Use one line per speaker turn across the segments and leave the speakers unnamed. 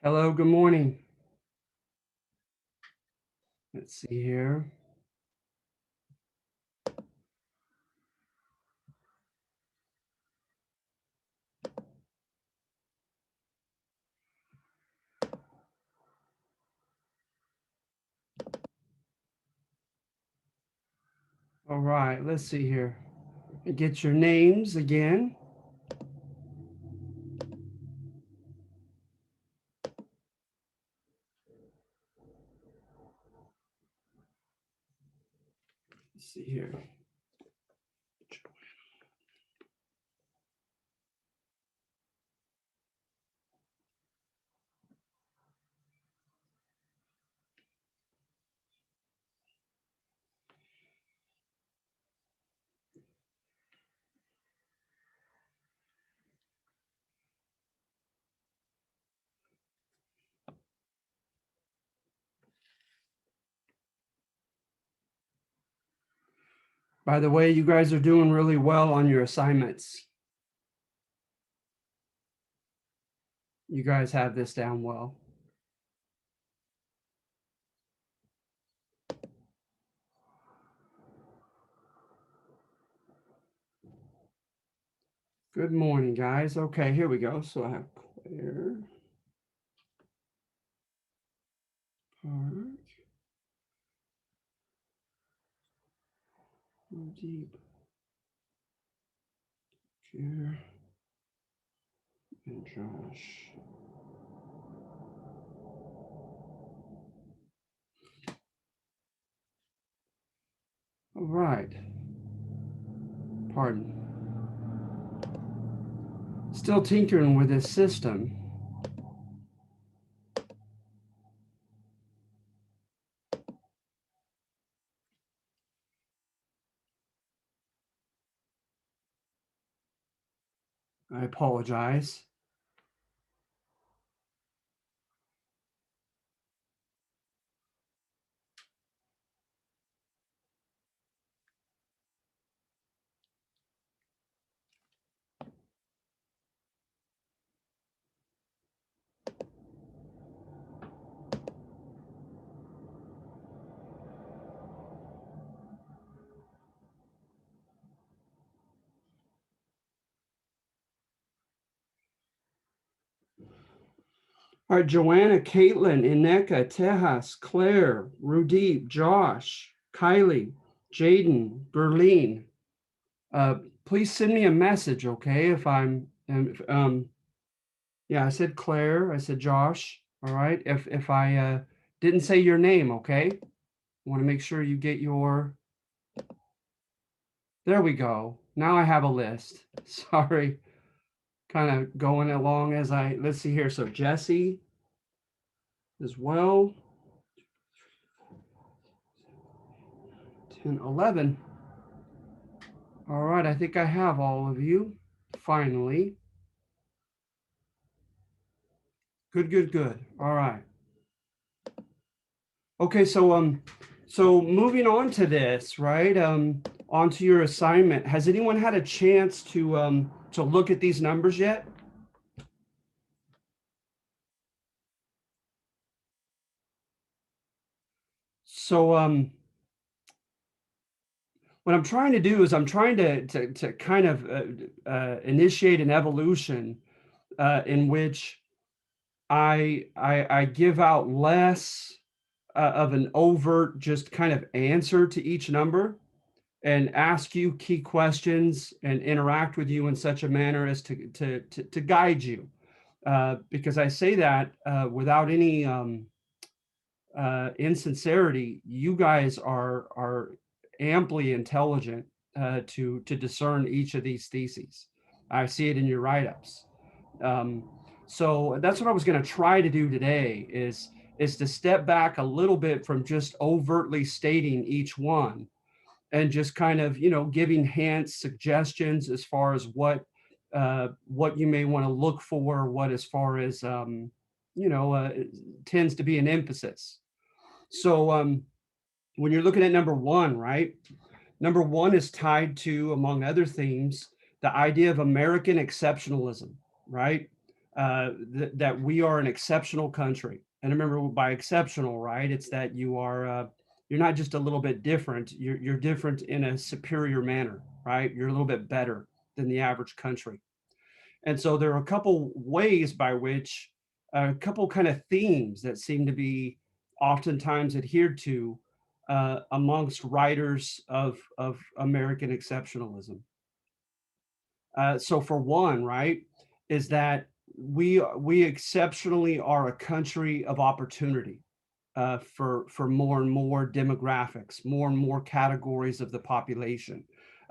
Hello, good morning. Let's see here. All right, let's see here. Get your names again. Let's see here. By the way, you guys are doing really well on your assignments. You guys have this down well. Good morning, guys. Okay, here we go. So I have Claire, Park, Deep, here, and Josh. All right. Pardon. Still tinkering with this system. I apologize. All right, Joanna, Caitlin, Ineka, Tejas, Claire, Rudeep, Josh, Kylie, Jaden, Berlin. Please send me a message, okay? If I'm, yeah, I said Claire, I said Josh. All right. If I didn't say your name, okay? I want to make sure you get your. There we go. Now I have a list. Sorry, kind of going along as I. Let's see here. So Jesse as well. 10, 11. All right, I think I have all of you, finally. Good, good, good. All right. Okay, so moving on to this, right? Onto your assignment. Has anyone had a chance to look at these numbers yet? So what I'm trying to do is I'm trying to kind of initiate an evolution in which I give out less of an overt just kind of answer to each number and ask you key questions and interact with you in such a manner as to guide you. Because I say that without any insincerity, you guys are amply intelligent to discern each of these theses. I see it in your write-ups. So that's what I was going to try to do today is to step back a little bit from just overtly stating each one and just kind of giving hints, suggestions as far as what you may want to look for, what as far as tends to be an emphasis. So when you're looking at number one, right? Number one is tied to, among other themes, the idea of American exceptionalism, right? that we are an exceptional country. And remember, by exceptional, right? It's that you're not just a little bit different. You're different in a superior manner, right? You're a little bit better than the average country. And so there are a couple ways by which a couple kind of themes that seem to be oftentimes adhered to amongst writers of American exceptionalism. So for one, right, is that we exceptionally are a country of opportunity for more and more demographics, more and more categories of the population,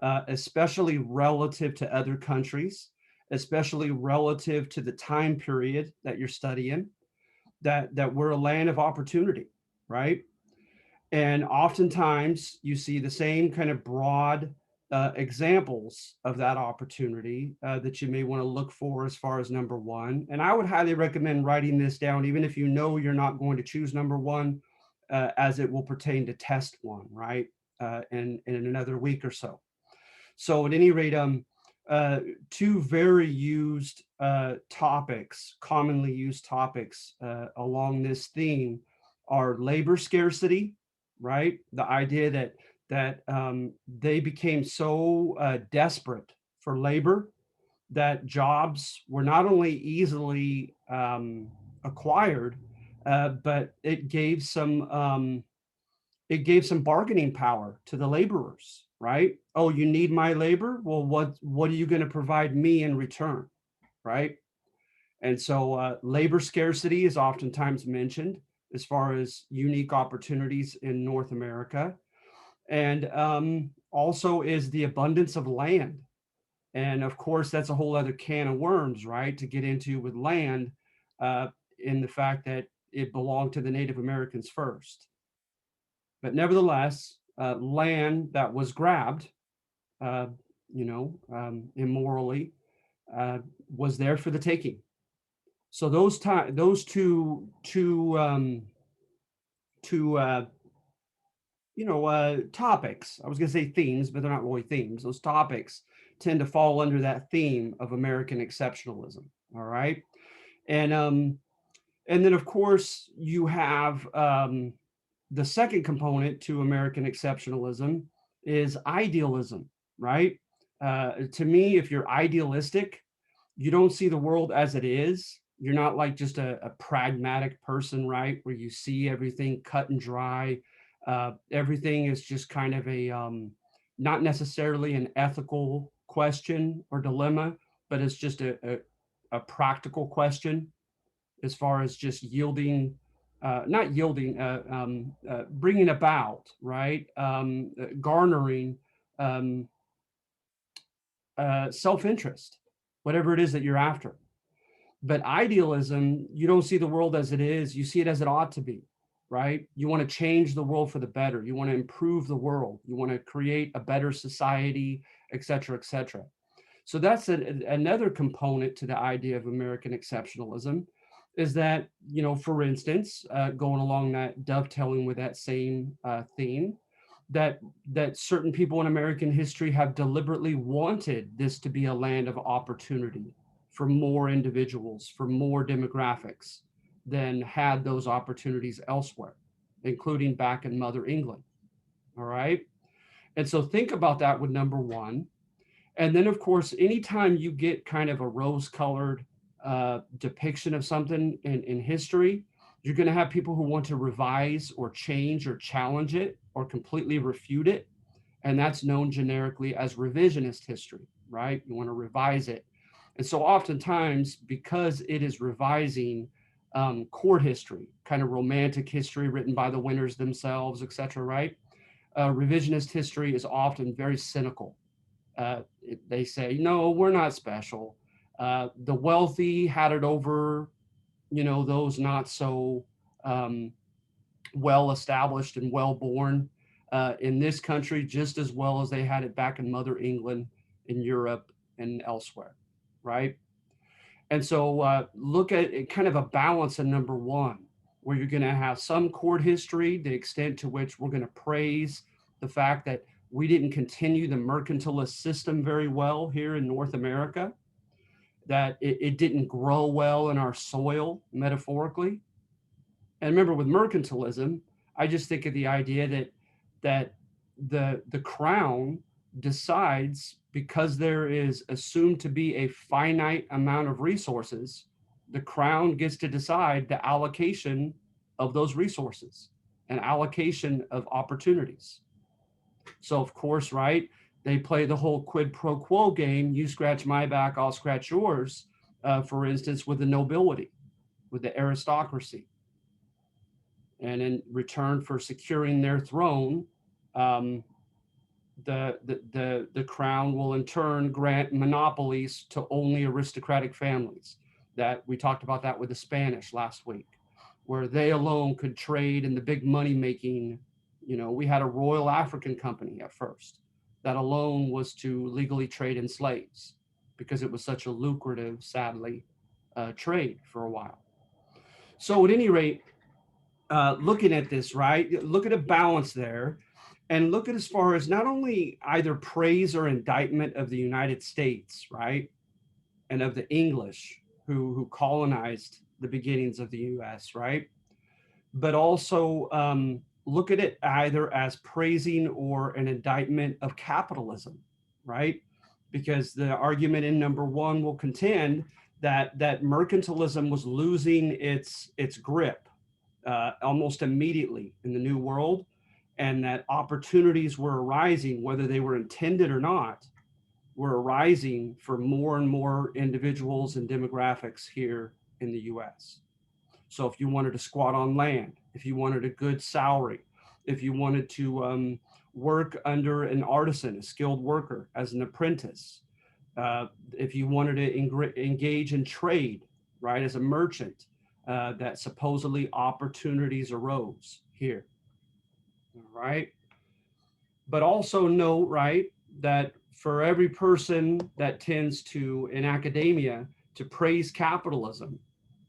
especially relative to other countries, especially relative to the time period that you're studying. That we're a land of opportunity, right? And oftentimes you see the same kind of broad examples of that opportunity that you may want to look for as far as number one. And I would highly recommend writing this down, even if you know you're not going to choose number one, as it will pertain to test one, right? In another week or so. So at any rate, uh, two very used topics, commonly used topics along this theme are labor scarcity, right? The idea that they became so desperate for labor that jobs were not only easily acquired, but it gave some bargaining power to the laborers, right? Oh, you need my labor? Well, what are you going to provide me in return, right? And so labor scarcity is oftentimes mentioned as far as unique opportunities in North America. And also is the abundance of land. And of course, that's a whole other can of worms, right, to get into with land uh, in the fact that it belonged to the Native Americans first. But nevertheless, land that was grabbed, uh, immorally, uh, was there for the taking. So those two topics. I was going to say themes, but they're not really themes. Those topics tend to fall under that theme of American exceptionalism. All right, and um, and then of course you have the second component to American exceptionalism is idealism, right? To me, if you're idealistic, you don't see the world as it is. You're not like just a pragmatic person, right? Where you see everything cut and dry. Everything is just kind of not necessarily an ethical question or dilemma, but it's just a practical question as far as just yielding, not yielding, bringing about, right? Garnering um, self interest, whatever it is that you're after. But idealism, you don't see the world as it is, you see it as it ought to be, right? You want to change the world for the better, you want to improve the world, you want to create a better society, et cetera, et cetera. So that's another component to the idea of American exceptionalism is that, for instance, going along that dovetailing with that same theme, that certain people in American history have deliberately wanted this to be a land of opportunity for more individuals, for more demographics than had those opportunities elsewhere, including back in Mother England. All right. And so think about that with number one. And then, of course, anytime you get kind of a rose colored depiction of something in history, you're going to have people who want to revise or change or challenge it or completely refute it. And that's known generically as revisionist history, right? You want to revise it. And so, oftentimes, because it is revising court history, kind of romantic history written by the winners themselves, et cetera, right? Revisionist history is often very cynical. They say, no, we're not special. The wealthy had it over, those not so um, well established and well born in this country, just as well as they had it back in Mother England, in Europe, and elsewhere, right? And so look at it, kind of a balance in number one, where you're going to have some court history, the extent to which we're going to praise the fact that we didn't continue the mercantilist system very well here in North America. that it didn't grow well in our soil, metaphorically. And remember, with mercantilism, I just think of the idea that the crown decides, because there is assumed to be a finite amount of resources, the crown gets to decide the allocation of those resources and allocation of opportunities. So of course, right, they play the whole quid pro quo game. You scratch my back, I'll scratch yours. For instance, with the nobility, with the aristocracy, and in return for securing their throne, um, the crown will in turn grant monopolies to only aristocratic families. That we talked about that with the Spanish last week, where they alone could trade in the big money making. We had a Royal African Company at first that alone was to legally trade in slaves, because it was such a lucrative, sadly, trade for a while. So at any rate, looking at this, right? Look at a balance there, and look at as far as not only either praise or indictment of the United States, right, and of the English who colonized the beginnings of the U.S., right, but also look at it either as praising or an indictment of capitalism, right? Because the argument in number one will contend that mercantilism was losing its grip almost immediately in the New World, and that opportunities were arising, whether they were intended or not, were arising for more and more individuals and demographics here in the US. So if you wanted to squat on land, if you wanted a good salary, if you wanted to work under an artisan, a skilled worker as an apprentice, if you wanted to engage in trade, right, as a merchant, that supposedly opportunities arose here, right? But also note, right, that for every person that tends to, in academia, to praise capitalism,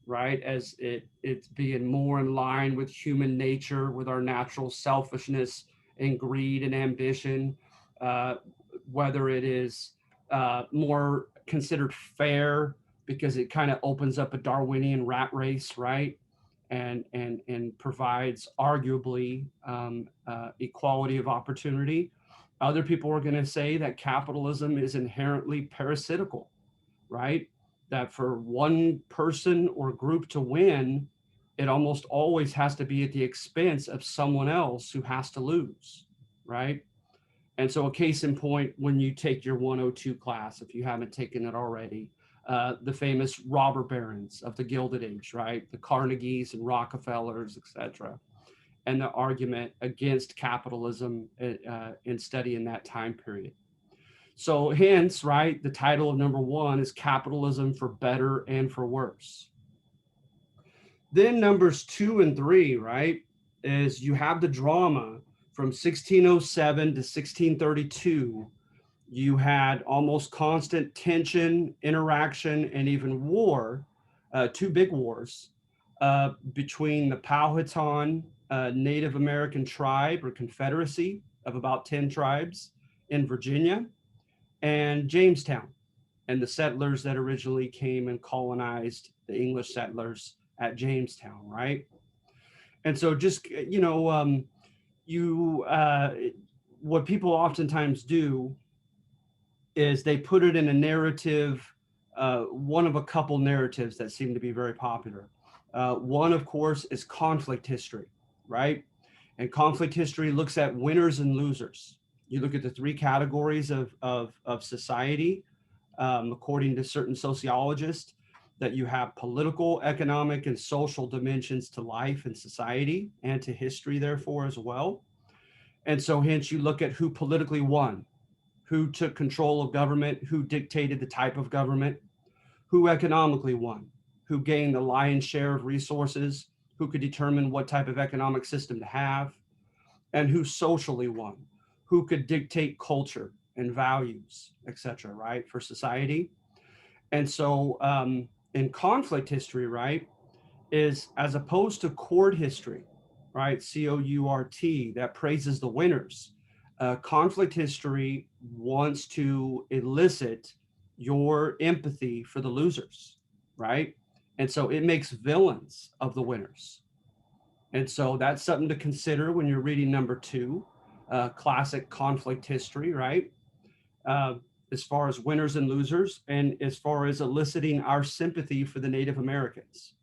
right, as it's being more in line with human nature, with our natural selfishness and greed and ambition, uh, whether it is more considered fair because it kind of opens up a Darwinian rat race, right? And provides arguably equality of opportunity. Other people are going to say that capitalism is inherently parasitical, right? That for one person or group to win, it almost always has to be at the expense of someone else who has to lose, right? And so, a case in point, when you take your 102 class, if you haven't taken it already, the famous robber barons of the Gilded Age, right? The Carnegies and Rockefellers, etc., and the argument against capitalism in studying that time period. So, hence, right, the title of number one is Capitalism for Better and for Worse. Then numbers 2 and 3, right, is you have the drama from 1607 to 1632. You had almost constant tension, interaction, and even war, two big wars between the Powhatan Native American tribe or confederacy of about 10 tribes in Virginia, and Jamestown, and the settlers that originally came and colonized the English settlers at Jamestown, right? And so just, you, what people oftentimes do is they put it in a narrative, one of a couple narratives that seem to be very popular. One, of course, is conflict history, right? And conflict history looks at winners and losers. You look at the three categories of society, according to certain sociologists, that you have political, economic, and social dimensions to life and society, and to history, therefore, as well. And so, hence, you look at who politically won, who took control of government, who dictated the type of government, who economically won, who gained the lion's share of resources, who could determine what type of economic system to have, and who socially won, who could dictate culture and values, etc., right, for society. And so in conflict history, right, is as opposed to court history, right, COURT, that praises the winners. Conflict history wants to elicit your empathy for the losers, right? And so it makes villains of the winners. And so that's something to consider when you're reading number two, classic conflict history, right? Uh, as far as winners and losers, and as far as eliciting our sympathy for the Native Americans.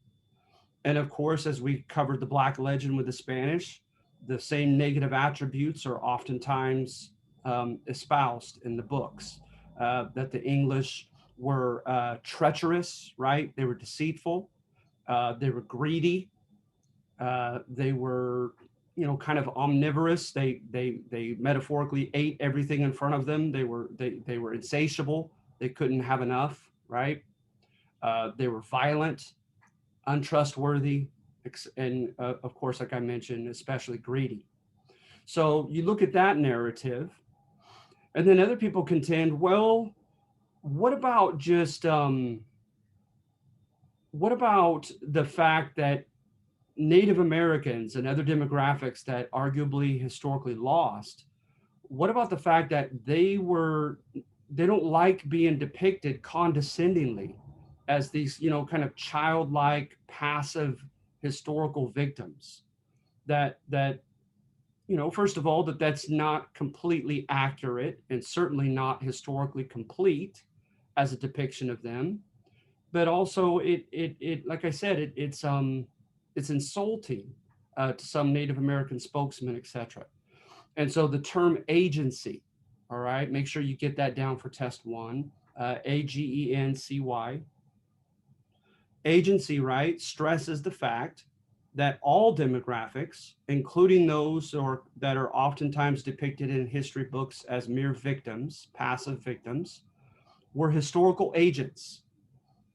And of course, as we covered the Black legend with the Spanish, the same negative attributes are oftentimes espoused in the books. That the English were treacherous, right? They were deceitful, they were greedy, they were, kind of omnivorous. They metaphorically ate everything in front of them. They were insatiable. They couldn't have enough, right? They were violent, untrustworthy, and of course, like I mentioned, especially greedy. So you look at that narrative, and then other people contend, well, what about just what about the fact that Native Americans and other demographics that arguably historically lost, what about the fact that they don't like being depicted condescendingly as these, kind of childlike, passive historical victims? That first of all, that's not completely accurate and certainly not historically complete as a depiction of them. But also, it like I said, it's insulting to some Native American spokesmen, etc. And so the term agency, all right, make sure you get that down for test one. Agency. Agency, right, stresses the fact that all demographics, including those that are oftentimes depicted in history books as mere victims, passive victims, were historical agents.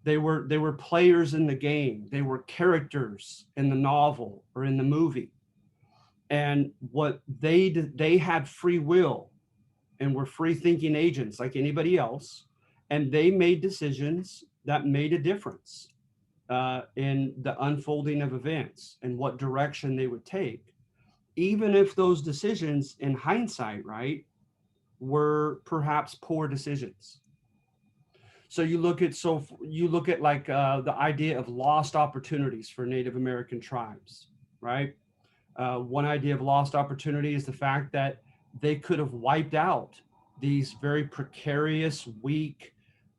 They were players in the game. They were characters in the novel or in the movie. And what they did, they had free will and were free thinking agents like anybody else. And they made decisions that made a difference in the unfolding of events and what direction they would take, even if those decisions, in hindsight, right, were perhaps poor decisions. So you look at like the idea of lost opportunities for Native American tribes, right? One idea of lost opportunity is the fact that they could have wiped out these very precarious, weak,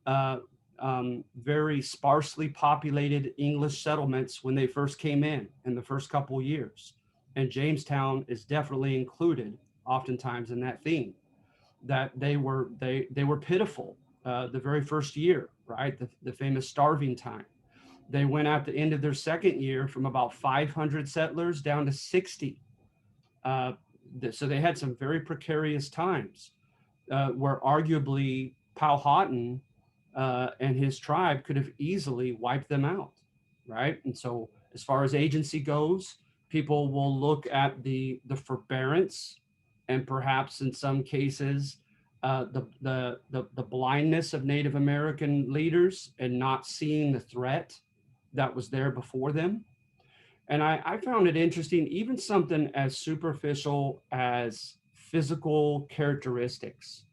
very sparsely populated English settlements when they first came in the first couple of years. And Jamestown is definitely included, oftentimes, in that theme. That they were pitiful the very first year, right? The famous starving time. They went at the end of their second year from about 500 settlers down to 60. Uh, so they had some very precarious times where arguably Powhatan and his tribe could have easily wiped them out, right? And so, as far as agency goes, people will look at the forbearance and perhaps in some cases the blindness of Native American leaders and not seeing the threat that was there before them. And I found it interesting, even something as superficial as physical characteristics.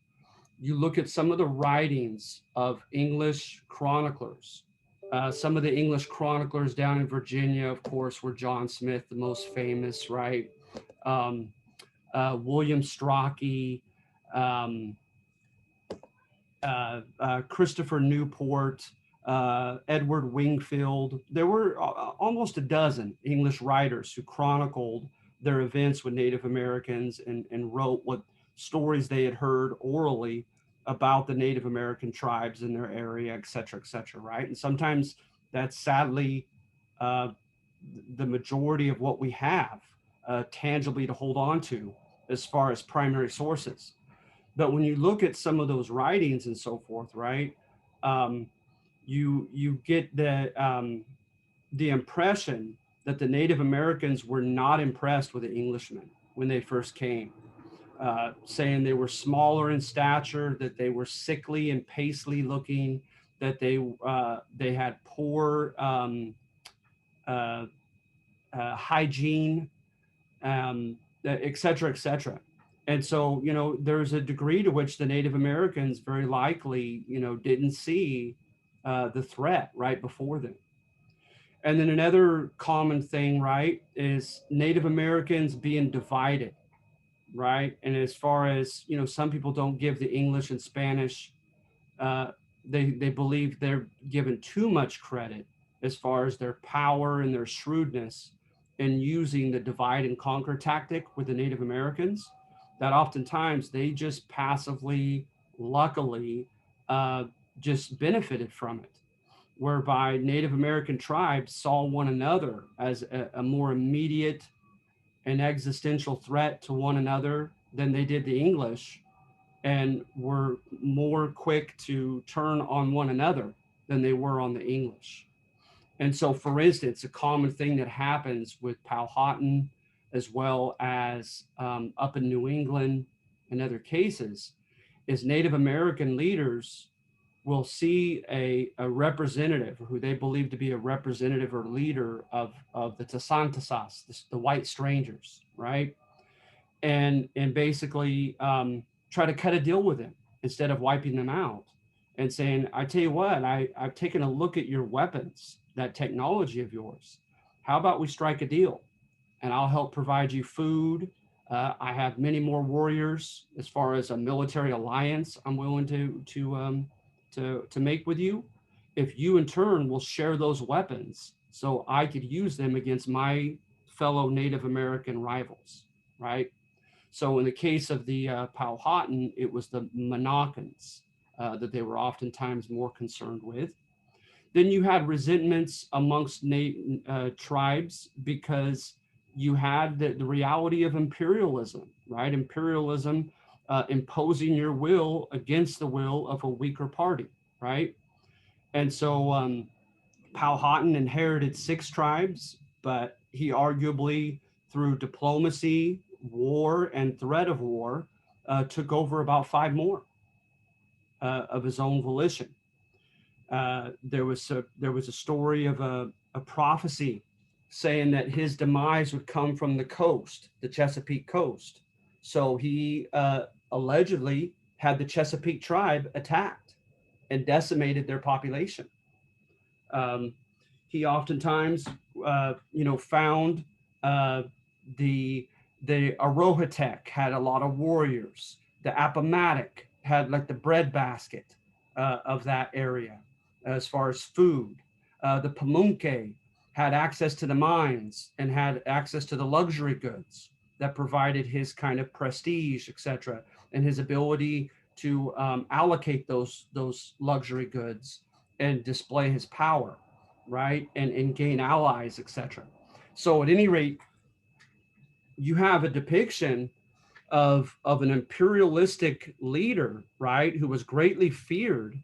You look at some of the writings of English chroniclers. Some of the English chroniclers down in Virginia, of course, were John Smith, the most famous, right? Um, William Strachey, um, Christopher Newport, Edward Wingfield. There were almost a dozen English writers who chronicled their events with Native Americans and wrote what stories they had heard orally about the Native American tribes in their area, et cetera, right? And sometimes that's sadly uh, the majority of what we have tangibly to hold on to as far as primary sources. But when you look at some of those writings and so forth, right, um, you get the impression that the Native Americans were not impressed with the Englishmen when they first came, saying they were smaller in stature, that they were sickly and pastely looking, that they had poor hygiene, et cetera, et cetera. And so, there's a degree to which the Native Americans very likely, didn't see the threat right before them. And then another common thing, right, is Native Americans being divided, right? And as far as, some people don't give the English and Spanish, uh, they believe they're given too much credit as far as their power and their shrewdness in using the divide and conquer tactic with the Native Americans, that oftentimes they just passively, luckily, uh, just benefited from it, whereby Native American tribes saw one another as a more immediate and existential threat to one another than they did the English, and were more quick to turn on one another than they were on the English. And so, for instance, a common thing that happens with Powhatan, as well as up in New England and other cases, is Native American leaders will see a representative who they believe to be a representative or leader of the Tasantasas, the white strangers, right? And basically try to cut a deal with them instead of wiping them out and saying, I tell you what, I've taken a look at your weapons, that technology of yours. How about we strike a deal and I'll help provide you food. I have many more warriors as far as a military alliance I'm willing to make with you. If you in turn will share those weapons so I could use them against my fellow Native American rivals, right? So in the case of the Powhatan, it was the Monacans that they were oftentimes more concerned with. Then you had resentments amongst tribes because you had the reality of imperialism, right? Imperialism imposing your will against the will of a weaker party, right? And so Powhatan inherited 6 tribes, but he arguably, through diplomacy, war, and threat of war, took over about 5 more of his own volition. There was a story of a prophecy saying that his demise would come from the coast, the Chesapeake coast. So he allegedly had the Chesapeake tribe attacked and decimated their population. Um, he oftentimes, found uh, the Arohatech had a lot of warriors. The Appomattox had like the breadbasket of that area as far as food. The Pamunkey had access to the mines and had access to the luxury goods that provided his kind of prestige, etc., and his ability to allocate those luxury goods and display his power, right, and gain allies, etc. So at any rate, you have a depiction of an imperialistic leader, right, who was greatly feared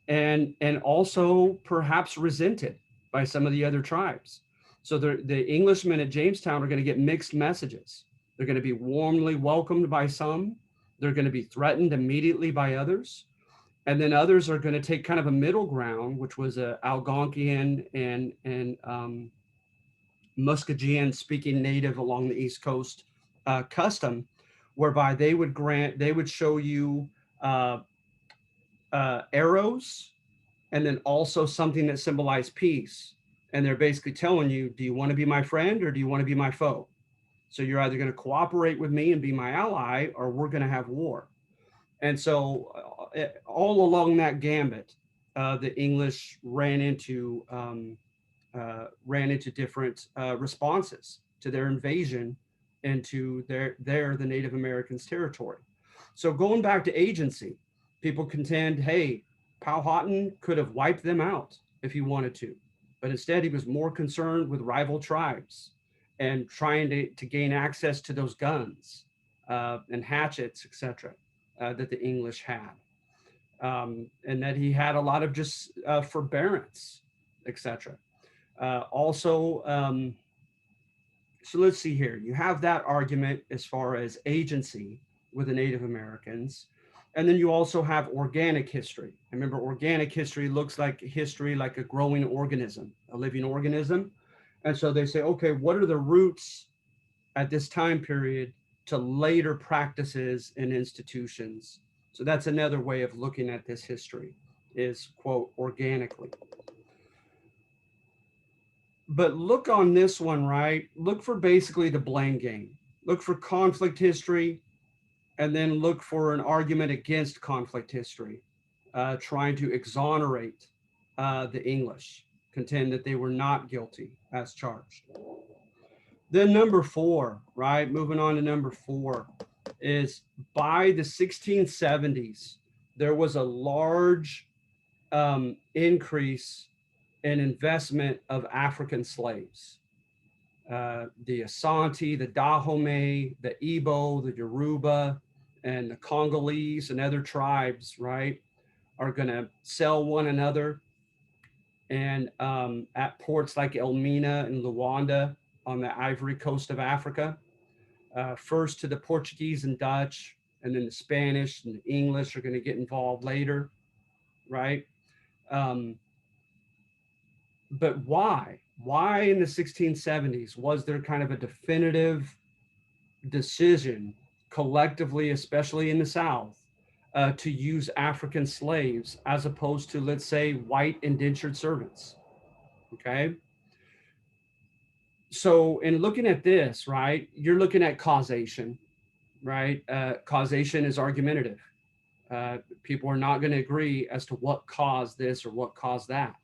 and also perhaps resented by some of the other tribes. So the Englishmen at Jamestown are going to get mixed messages. They're going to be warmly welcomed by some. They're going to be threatened immediately by others. And then others are going to take kind of a middle ground, which was a Algonquian and Muskogean speaking native along the East Coast custom, whereby they would show you uh, arrows and then also something that symbolized peace. And they're basically telling you, do you want to be my friend or do you want to be my foe? So you're either going to cooperate with me and be my ally, or we're going to have war. And so all along that gambit, the English ran into different responses to their invasion into the Native Americans' territory. So going back to agency, people contend, hey, Powhatan could have wiped them out if he wanted to, but instead he was more concerned with rival tribes and trying to gain access to those guns and hatchets, etc., that the English had. And that he had a lot of just forbearance, etc. Also, so let's see here. You have that argument as far as agency with the Native Americans. And then you also have organic history. Remember, organic history looks like history like a growing organism, a living organism. And so they say, okay, what are the roots at this time period to later practices and institutions. So that's another way of looking at this history is, quote, organically. But look on this one, right? Look for basically the blame game. Look for conflict history, and then look for an argument against conflict history, trying to exonerate the English, contend that they were not guilty as charged. Then number four, right? Moving on to number four is by the 1670s, there was a large increase in investment of African slaves. The Asante, the Dahomey, the Igbo, the Yoruba, and the Congolese and other tribes, right, are going to sell one another. And at ports like Elmina and Luanda on the Ivory Coast of Africa, first to the Portuguese and Dutch, and then the Spanish and the English are going to get involved later, right? But why? Why in the 1670s was there kind of a definitive decision collectively, especially in the South, to use African slaves as opposed to, let's say, white indentured servants? Okay. So in looking at this, right, you're looking at causation, right? Causation is argumentative. People are not going to agree as to what caused this or what caused that.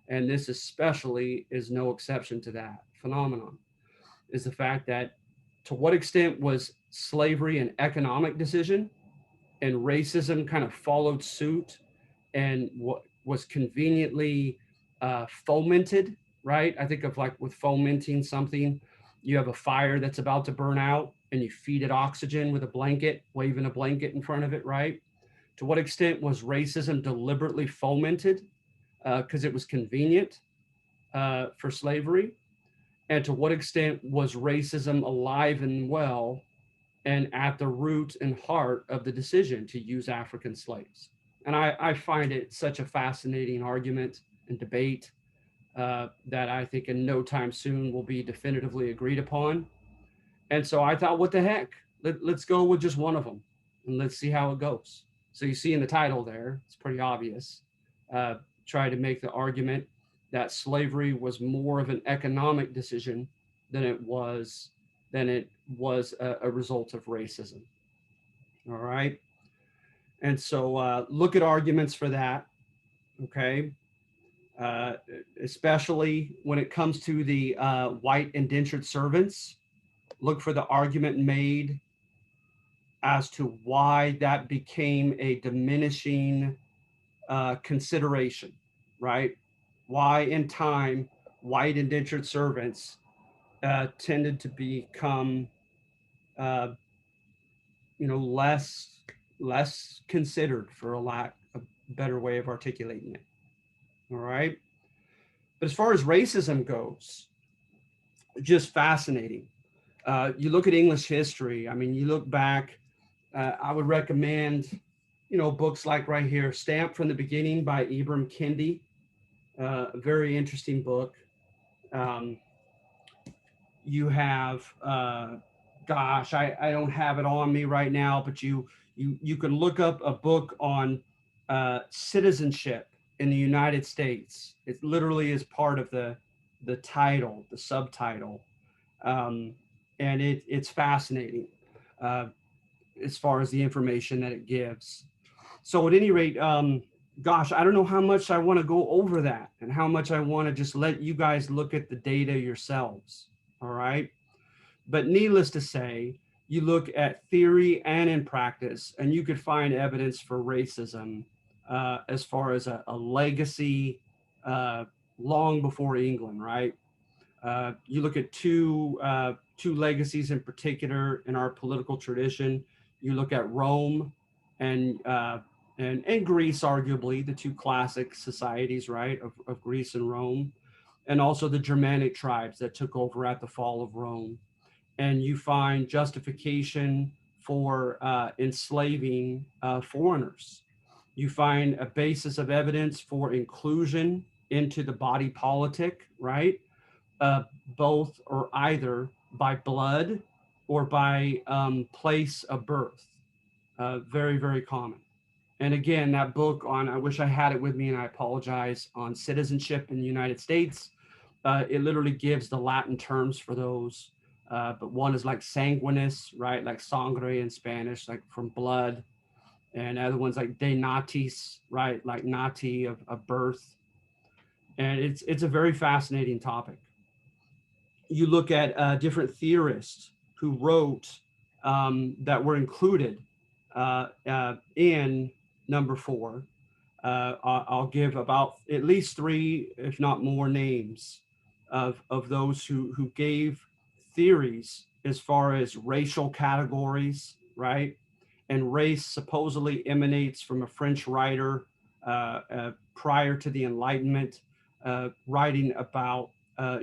And this especially is no exception to that phenomenon, is the fact that to what extent was slavery an economic decision and racism kind of followed suit and what was conveniently fomented, right? I think of like with fomenting something, you have a fire that's about to burn out and you feed it oxygen with a blanket, waving a blanket in front of it, right? To what extent was racism deliberately fomented because it was convenient for slavery? And to what extent was racism alive and well and at the root and heart of the decision to use African slaves? And I find it such a fascinating argument and debate that I think in no time soon will be definitively agreed upon. And so I thought, what the heck? Let's go with just one of them and let's see how it goes. So you see in the title there, it's pretty obvious. Try to make the argument that slavery was more of an economic decision than it was a result of racism. All right. And so look at arguments for that. Okay. Especially when it comes to the white indentured servants, look for the argument made as to why that became a diminishing consideration, right? Why in time white indentured servants tended to become, less considered, for a lack of a better way of articulating it. All right. But as far as racism goes, just fascinating. You look at English history. I mean, you look back. I would recommend, books like right here, Stamped from the Beginning by Ibram Kendi. A very interesting book. You have, I don't have it on me right now, but you can look up a book on citizenship in the United States. It literally is part of the title, the subtitle, and it's fascinating as far as the information that it gives. So at any rate, I don't know how much I want to go over that and how much I want to just let you guys look at the data yourselves. All right. But needless to say, you look at theory and in practice, and you could find evidence for racism as far as a legacy long before England, right? You look at two legacies in particular in our political tradition. You look at Rome and Greece, arguably the two classic societies, right, of Greece and Rome, and also the Germanic tribes that took over at the fall of Rome. And you find justification for enslaving foreigners. You find a basis of evidence for inclusion into the body politic, right? Both or either by blood or by place of birth. Very, very common. And again, that book on, I wish I had it with me and I apologize, on citizenship in the United States, it literally gives the Latin terms for those. But one is like sanguinis, right? Like sangre in Spanish, like from blood. And other ones like de natis, right? Like nati of birth. And it's a very fascinating topic. You look at different theorists who wrote that were included in number four. I'll give about at least three, if not more, names of those who gave theories as far as racial categories, right? And race supposedly emanates from a French writer prior to the Enlightenment, writing about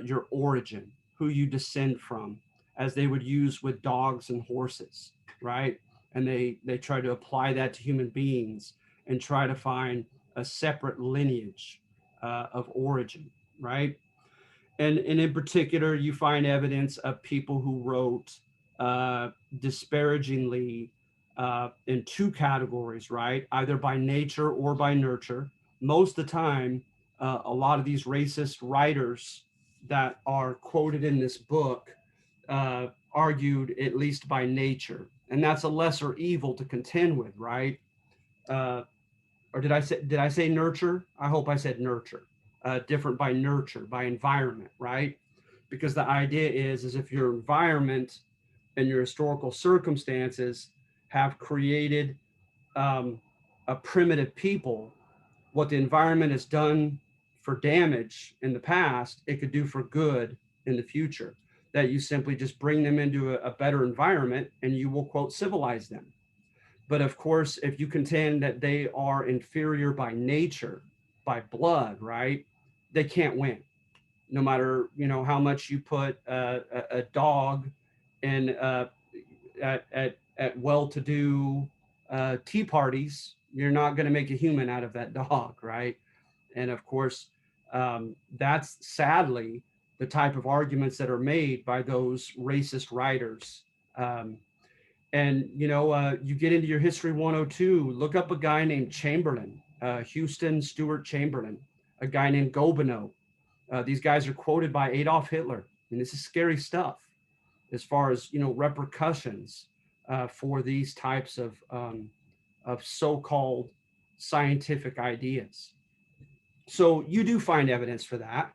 your origin, who you descend from, as they would use with dogs and horses, right? And they try to apply that to human beings and try to find a separate lineage of origin, right? And in particular, you find evidence of people who wrote disparagingly in two categories, right? Either by nature or by nurture. Most of the time, a lot of these racist writers that are quoted in this book argued at least by nature, and that's a lesser evil to contend with, right? Uh, or did I say nurture? I hope I said nurture. Different by nurture, by environment, right? Because the idea is if your environment and your historical circumstances have created um, a primitive people, what the environment has done for damage in the past, it could do for good in the future. That you simply just bring them into a better environment and you will, quote, civilize them. But of course, if you contend that they are inferior by nature, by blood, right, they can't win. No matter how much you put a dog in at well-to-do tea parties, you're not going to make a human out of that dog, right? And of course, that's sadly the type of arguments that are made by those racist writers. And you get into your history 102, look up a guy named Chamberlain, Houston Stewart Chamberlain, a guy named Gobineau. These guys are quoted by Adolf Hitler. And this is scary stuff as far as repercussions for these types of so-called scientific ideas. So you do find evidence for that.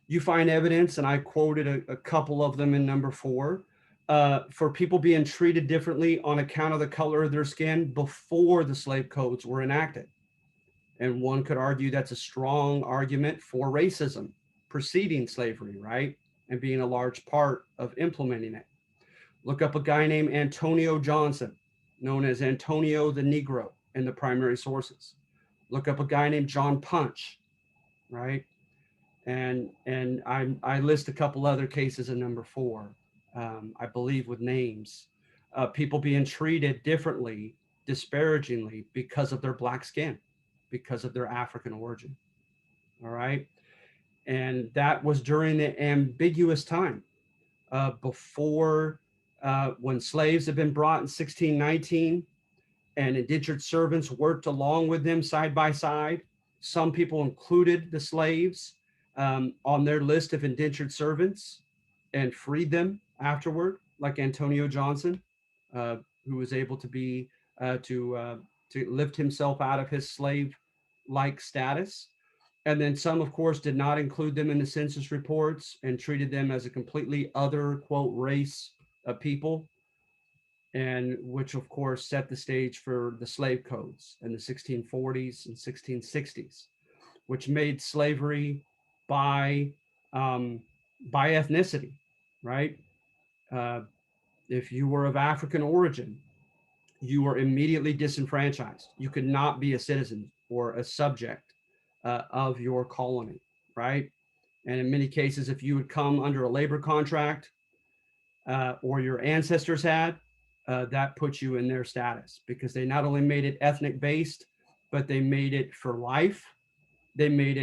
You find evidence, and I quoted a couple of them in number four, for people being treated differently on account of the color of their skin before the slave codes were enacted. And one could argue that's a strong argument for racism preceding slavery, right? And being a large part of implementing it. Look up a guy named Antonio Johnson, known as Antonio the Negro in the primary sources. Look up a guy named John Punch, right? And I list a couple other cases in number four, I believe with names, people being treated differently, disparagingly because of their black skin, because of their African origin. All right. And that was during the ambiguous time before when slaves had been brought in 1619 and indentured servants worked along with them side by side. Some people included the slaves on their list of indentured servants and freed them afterward, like Antonio Johnson, uh, who was able to be to lift himself out of his slave-like status. And then some, of course, did not include them in the census reports and treated them as a completely other, quote, race of people, and which of course set the stage for the slave codes in the 1640s and 1660s, which made slavery by um, by ethnicity, right? Uh, if you were of African origin, you were immediately disenfranchised. You could not be a citizen or a subject of your colony, right? And in many cases, if you would come under a labor contract or your ancestors had, that puts you in their status because they not only made it ethnic based, but they made it for life. They made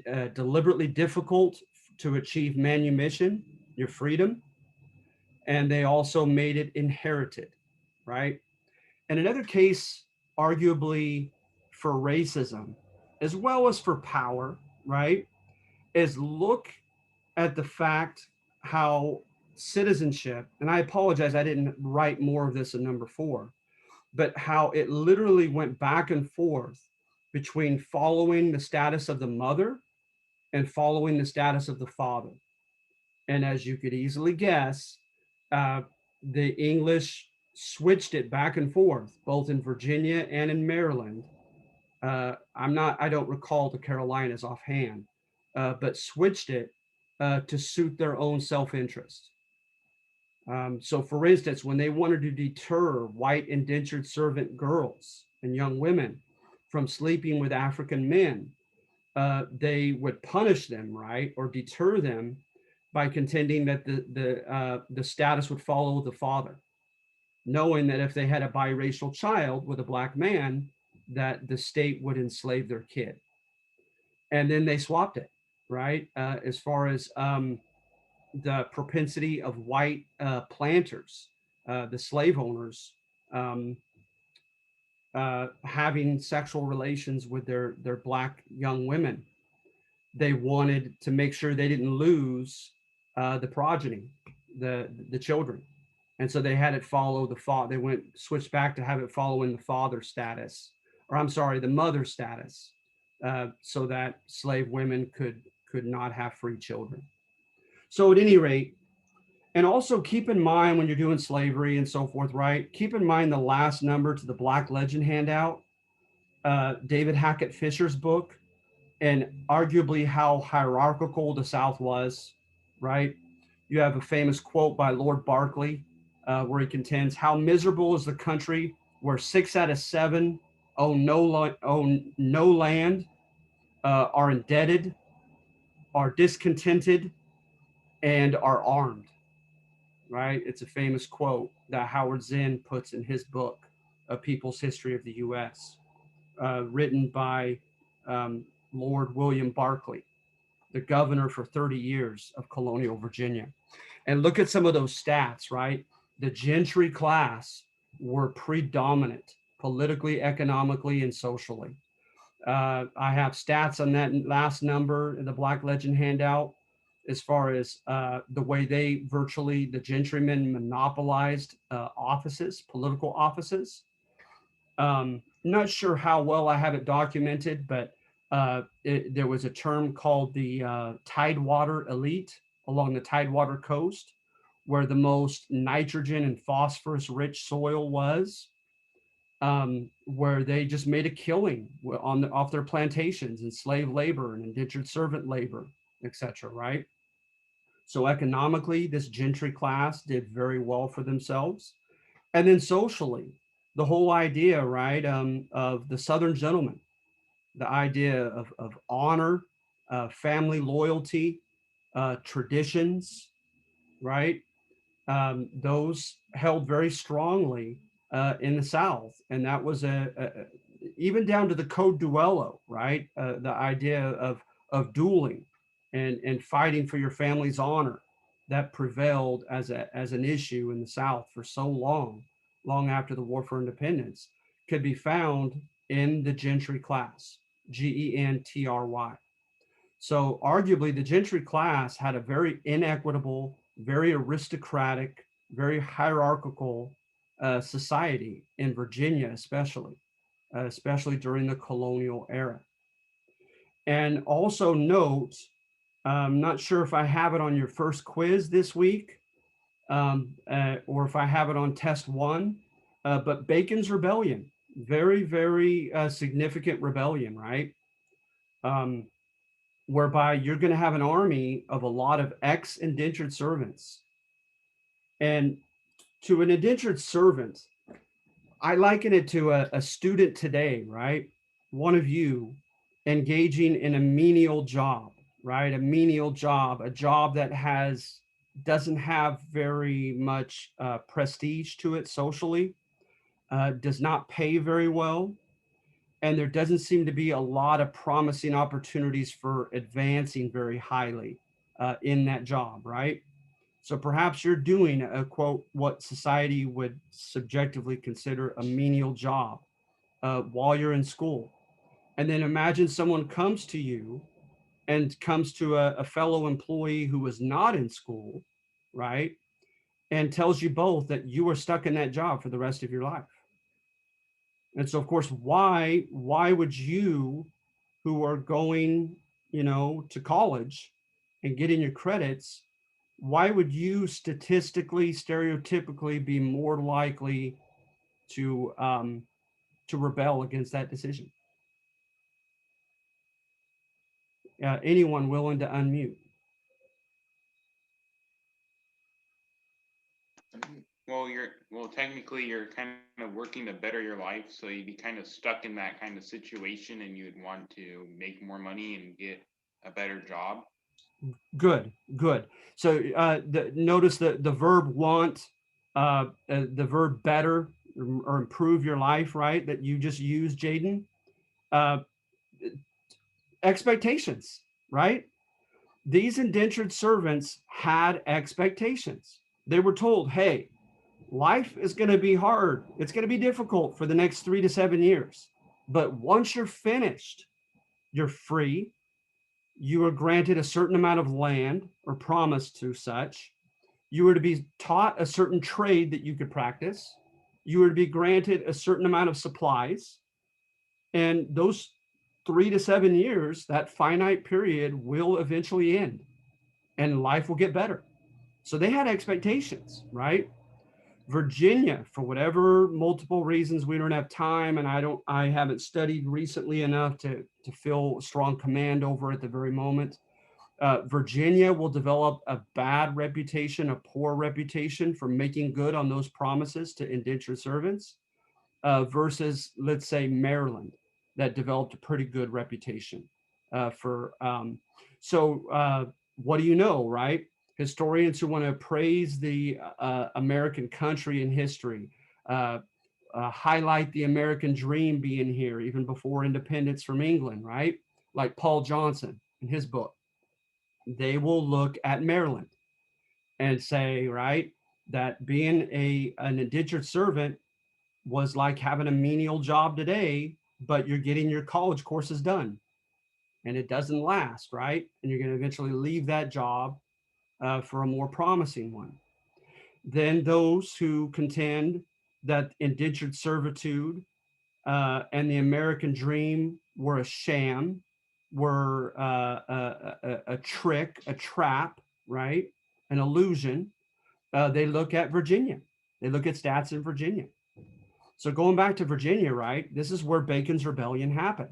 it deliberately difficult to achieve manumission, your freedom. and they also made it inherited, right? And another case, arguably for racism, as well as for power, right, is look at the fact how citizenship, and I apologize, I didn't write more of this in number 4, but how it literally went back and forth between following the status of the mother and following the status of the father. And as you could easily guess, uh, the English switched it back and forth, both in Virginia and in Maryland. I don't recall the Carolinas offhand, but switched it to suit their own self-interest. So, for instance, when they wanted to deter white indentured servant girls and young women from sleeping with African men, they would punish them, right, or deter them by contending that the status would follow the father, knowing that if they had a biracial child with a black man, that the state would enslave their kid. And then they swapped it, right, as far as the propensity of white planters, the slave owners, um, having sexual relations with their black young women. They wanted to make sure they didn't lose the progeny, the children, and so they had it follow the father. They went switched back to have it following the father status, or I'm sorry, the mother status, so that slave women could not have free children. So at any rate, and also keep in mind when you're doing slavery and so forth, right? Keep in mind the last number to the Black Legend handout, David Hackett Fisher's book, and arguably how hierarchical the South was, right? You have a famous quote by Lord Berkeley where he contends, "How miserable is the country where 6 out of 7 own no land, are indebted, are discontented, and are armed." Right? It's a famous quote that Howard Zinn puts in his book, A People's History of the U.S., written by um, Lord William Berkeley, the governor for 30 years of colonial Virginia. And look at some of those stats, right? The gentry class were predominant politically, economically, and socially. I have stats on that last number in the Black Legend handout as far as the way the gentrymen monopolized offices, political offices. Not sure how well I have it documented, but there was a term called the Tidewater elite along the Tidewater coast, where the most nitrogen and phosphorus rich soil was, where they just made a killing off their plantations and slave labor and indentured servant labor, etc. Right? So economically, this gentry class did very well for themselves. And then socially, the whole idea, right, of the Southern gentleman, the idea of honor, family loyalty, traditions, right? Those held very strongly in the South. And that was even down to the code duello, right? The idea of dueling and fighting for your family's honor that prevailed as an issue in the South for so long, long after the War for Independence, could be found in the gentry class, Gentry. So arguably the gentry class had a very inequitable, very aristocratic, very hierarchical society in Virginia, especially during the colonial era. And also note, I'm not sure if I have it on your first quiz this week, or if I have it on test 1, but Bacon's Rebellion, very, very significant rebellion, right? Whereby you're going to have an army of a lot of ex-indentured servants. And to an indentured servant, I liken it to a student today, right? One of you engaging in a menial job, right? A menial job, a job that doesn't have very much prestige to it socially, does not pay very well, and there doesn't seem to be a lot of promising opportunities for advancing very highly in that job, right? So perhaps you're doing a quote, what society would subjectively consider a menial job while you're in school. And then imagine someone comes to you and comes to a fellow employee who was not in school, right? And tells you both that you are stuck in that job for the rest of your life. And so, of course, why would you, who are going, to college and getting your credits, why would you statistically, stereotypically be more likely to rebel against that decision? Anyone willing to unmute?
Well, technically, you're kind of working to better your life, so you'd be kind of stuck in that kind of situation, and you'd want to make more money and get a better job.
Good, good. So notice the verb want, the verb better or improve your life, right? That you just used, Jaden. Uh, Expectations, right? These indentured servants had expectations. They were told, hey, life is going to be hard. It's going to be difficult for the next 3 to 7 years. But once you're finished, you're free. You are granted a certain amount of land or promised to such. You were to be taught a certain trade that you could practice. You were to be granted a certain amount of supplies. And those 3 to 7 years, that finite period will eventually end and life will get better. So they had expectations, right? Virginia, for whatever multiple reasons, we don't have time, and I haven't studied recently enough to feel strong command over at the very moment. Virginia will develop a bad reputation, a poor reputation for making good on those promises to indentured servants, versus, let's say, Maryland, that developed a pretty good reputation for. What do you know, right? Historians who want to praise the American country and history, uh, highlight the American dream being here even before independence from England, right? Like Paul Johnson in his book, they will look at Maryland and say, right, that being an indentured servant was like having a menial job today, but you're getting your college courses done and it doesn't last, right? And you're going to eventually leave that job for a more promising one. Then those who contend that indentured servitude and the American dream were a sham, were a trick, a trap, right? An illusion. They look at Virginia. They look at stats in Virginia. So going back to Virginia, right? This is where Bacon's rebellion happened.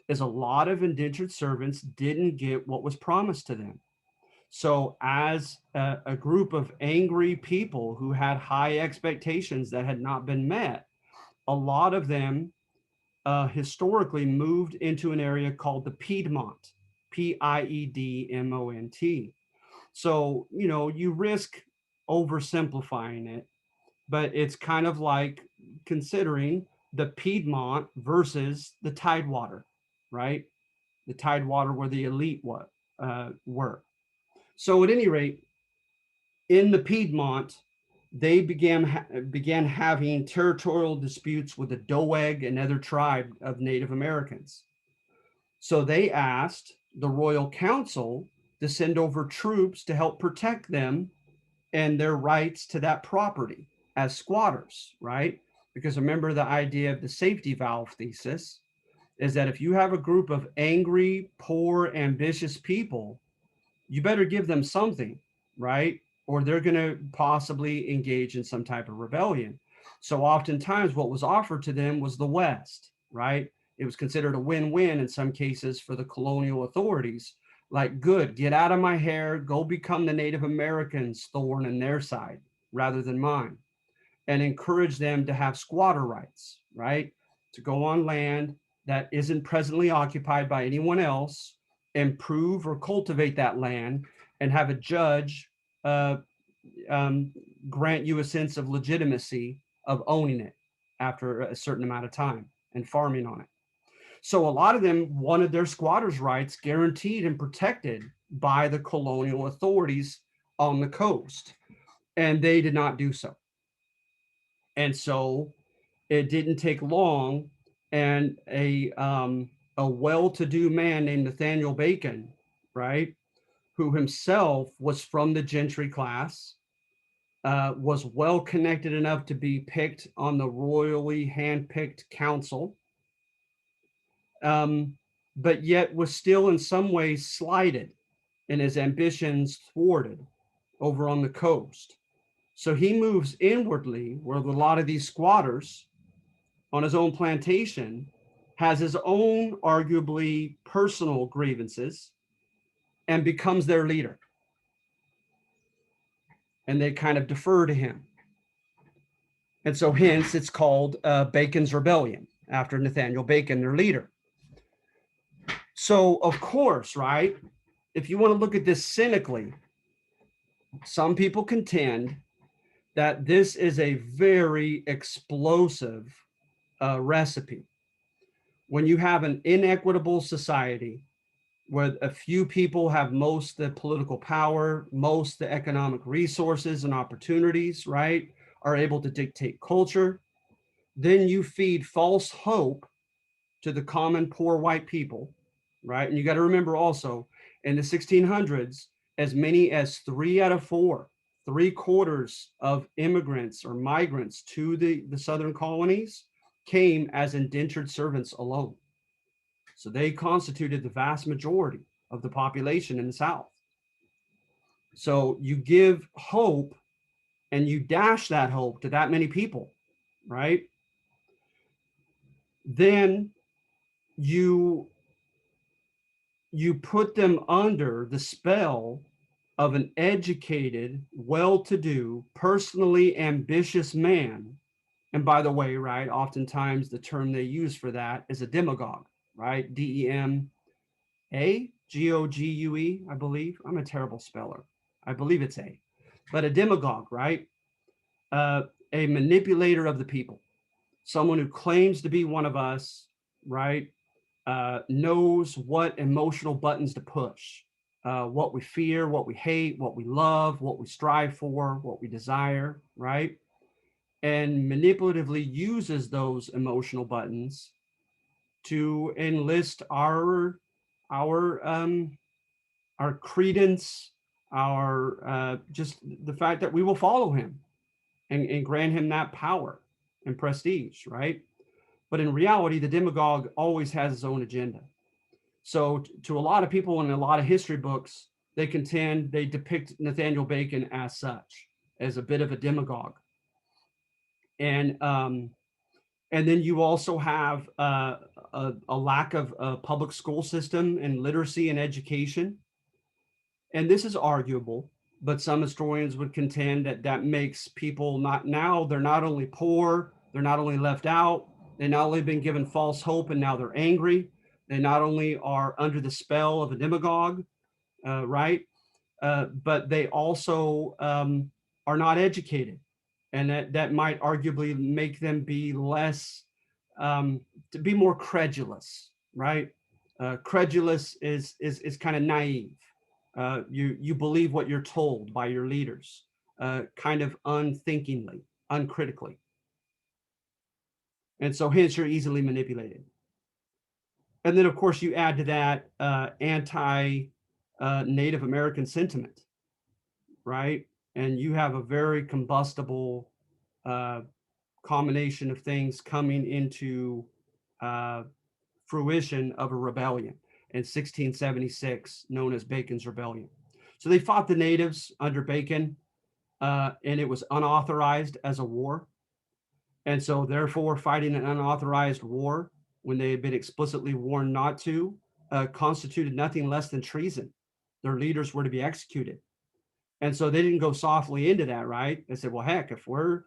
Is a lot of indentured servants didn't get what was promised to them. So as a group of angry people who had high expectations that had not been met, a lot of them historically moved into an area called the Piedmont, Piedmont. So, you risk oversimplifying it, but it's kind of like considering the Piedmont versus the Tidewater, right? The Tidewater where the elite were. So, at any rate, in the Piedmont, they began having territorial disputes with the Doeg and other tribe of Native Americans. So they asked the Royal Council to send over troops to help protect them and their rights to that property as squatters, right? Because remember the idea of the safety valve thesis is that if you have a group of angry, poor, ambitious people, you better give them something, right? Or they're going to possibly engage in some type of rebellion. So oftentimes what was offered to them was the West, right? It was considered a win-win in some cases for the colonial authorities. Like, good, get out of my hair, go become the Native Americans' thorn in their side rather than mine, and encourage them to have squatter rights, right? To go on land that isn't presently occupied by anyone else, improve or cultivate that land, and have a judge uh, um, grant you a sense of legitimacy of owning it after a certain amount of time and farming on it. So a lot of them wanted their squatters' rights guaranteed and protected by the colonial authorities on the coast. and they did not do so. And so it didn't take long, and a well-to-do man named Nathaniel Bacon, right, who himself was from the gentry class, was well connected enough to be picked on the royally hand-picked council, um, but yet was still in some ways slighted and his ambitions thwarted over on the coast. So he moves inwardly, where a lot of these squatters on his own plantation has his own arguably personal grievances and becomes their leader. And they kind of defer to him. And so, hence, it's called Bacon's Rebellion, after Nathaniel Bacon, their leader. So, of course, right, if you want to look at this cynically, some people contend that this is a very explosive recipe. When you have an inequitable society where a few people have most the political power, most the economic resources and opportunities, right, are able to dictate culture, then you feed false hope to the common poor white people, right? And you got to remember also, in the 1600s, as many as 3 out of 4, 3/4 of immigrants or migrants to the southern colonies came as indentured servants alone. So they constituted the vast majority of the population in the South. So you give hope and you dash that hope to that many people, right? Then you you put them under the spell of an educated, well-to-do, personally ambitious man. And by the way, right, oftentimes the term they use for that is a demagogue, right? Demagogue, I believe. I'm a terrible speller. I believe it's A. But a demagogue, right? Uh, a manipulator of the people, someone who claims to be one of us, right? Knows what emotional buttons to push, what we fear, what we hate, what we love, what we strive for, what we desire, right? And manipulatively uses those emotional buttons to enlist our our credence, our just the fact that we will follow him and grant him that power and prestige, right? But in reality, the demagogue always has his own agenda. So to a lot of people in a lot of history books, they contend they depict Nathaniel Bacon as such, as a bit of a demagogue. And and then you also have a lack of a public school system and literacy and education. And this is arguable, but some historians would contend that that makes people not now, they're not only poor, they're not only left out, they not only been given false hope and now they're angry, they not only are under the spell of a demagogue, right? But they also are not educated. And that might arguably make them be less, to be more credulous, right? Credulous is kind of naive. You believe what you're told by your leaders, kind of unthinkingly, uncritically, and so hence you're easily manipulated. And then of course you add to that anti Native American sentiment, right? And you have a very combustible uh, combination of things coming into uh, fruition of a rebellion in 1676, known as Bacon's Rebellion. So they fought the natives under Bacon, and it was unauthorized as a war. And so, therefore, fighting an unauthorized war when they had been explicitly warned not to constituted nothing less than treason. Their leaders were to be executed. And so they didn't go softly into that, right? They said, well, heck, if we're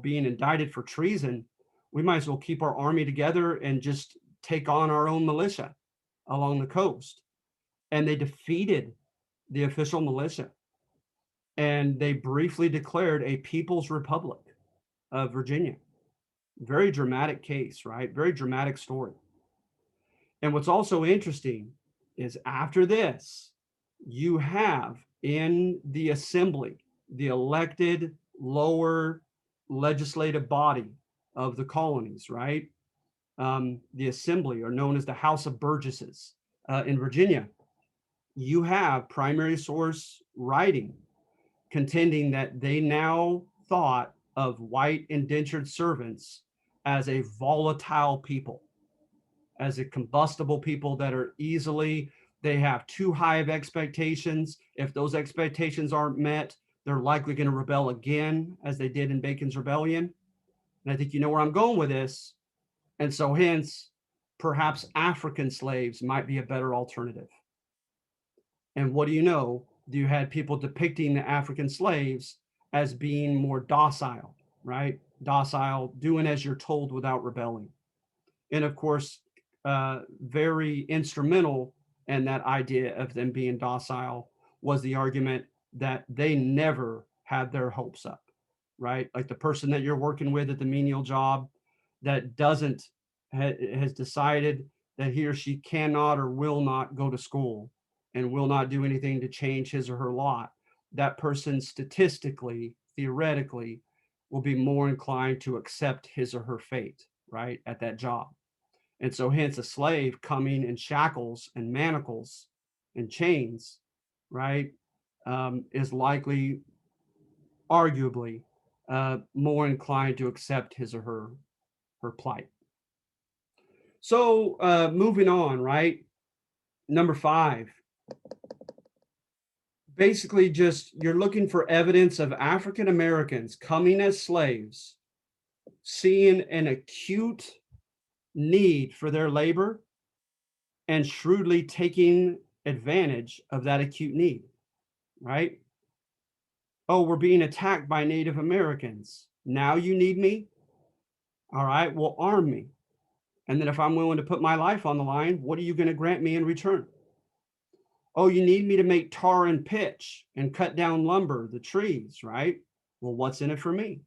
being indicted for treason, we might as well keep our army together and just take on our own militia along the coast. And they defeated the official militia, and they briefly declared a People's Republic of Virginia. Very dramatic case, right? Very dramatic story. And what's also interesting is after this, you have in the assembly, the elected lower legislative body of the colonies, right? The assembly, or known as the House of Burgesses in Virginia, you have primary source writing contending that they now thought of white indentured servants as a volatile people, as a combustible people that are easily, they have too high of expectations. If those expectations aren't met, they're likely going to rebel again, as they did in Bacon's Rebellion. And I think you know where I'm going with this. And so, hence, perhaps African slaves might be a better alternative. And what do you know? You had people depicting the African slaves as being more docile, right? Docile, doing as you're told without rebelling. And of course, very instrumental in that idea of them being docile was the argument that they never had their hopes up, right? Like the person that you're working with at the menial job that doesn't has decided that he or she cannot or will not go to school and will not do anything to change his or her lot. That person statistically, theoretically, will be more inclined to accept his or her fate, right, at that job. And so, hence, a slave coming in shackles and manacles and chains, right, is likely, arguably, more inclined to accept his or her plight. So, moving on, right? Number 5. Basically, just you're looking for evidence of African Americans coming as slaves, seeing an acute need for their labor, and shrewdly taking advantage of that acute need, right? Oh, we're being attacked by Native Americans. Now you need me? All right, well, arm me. And then if I'm willing to put my life on the line, what are you going to grant me in return? Oh, you need me to make tar and pitch and cut down lumber, the trees, right? Well, what's in it for me?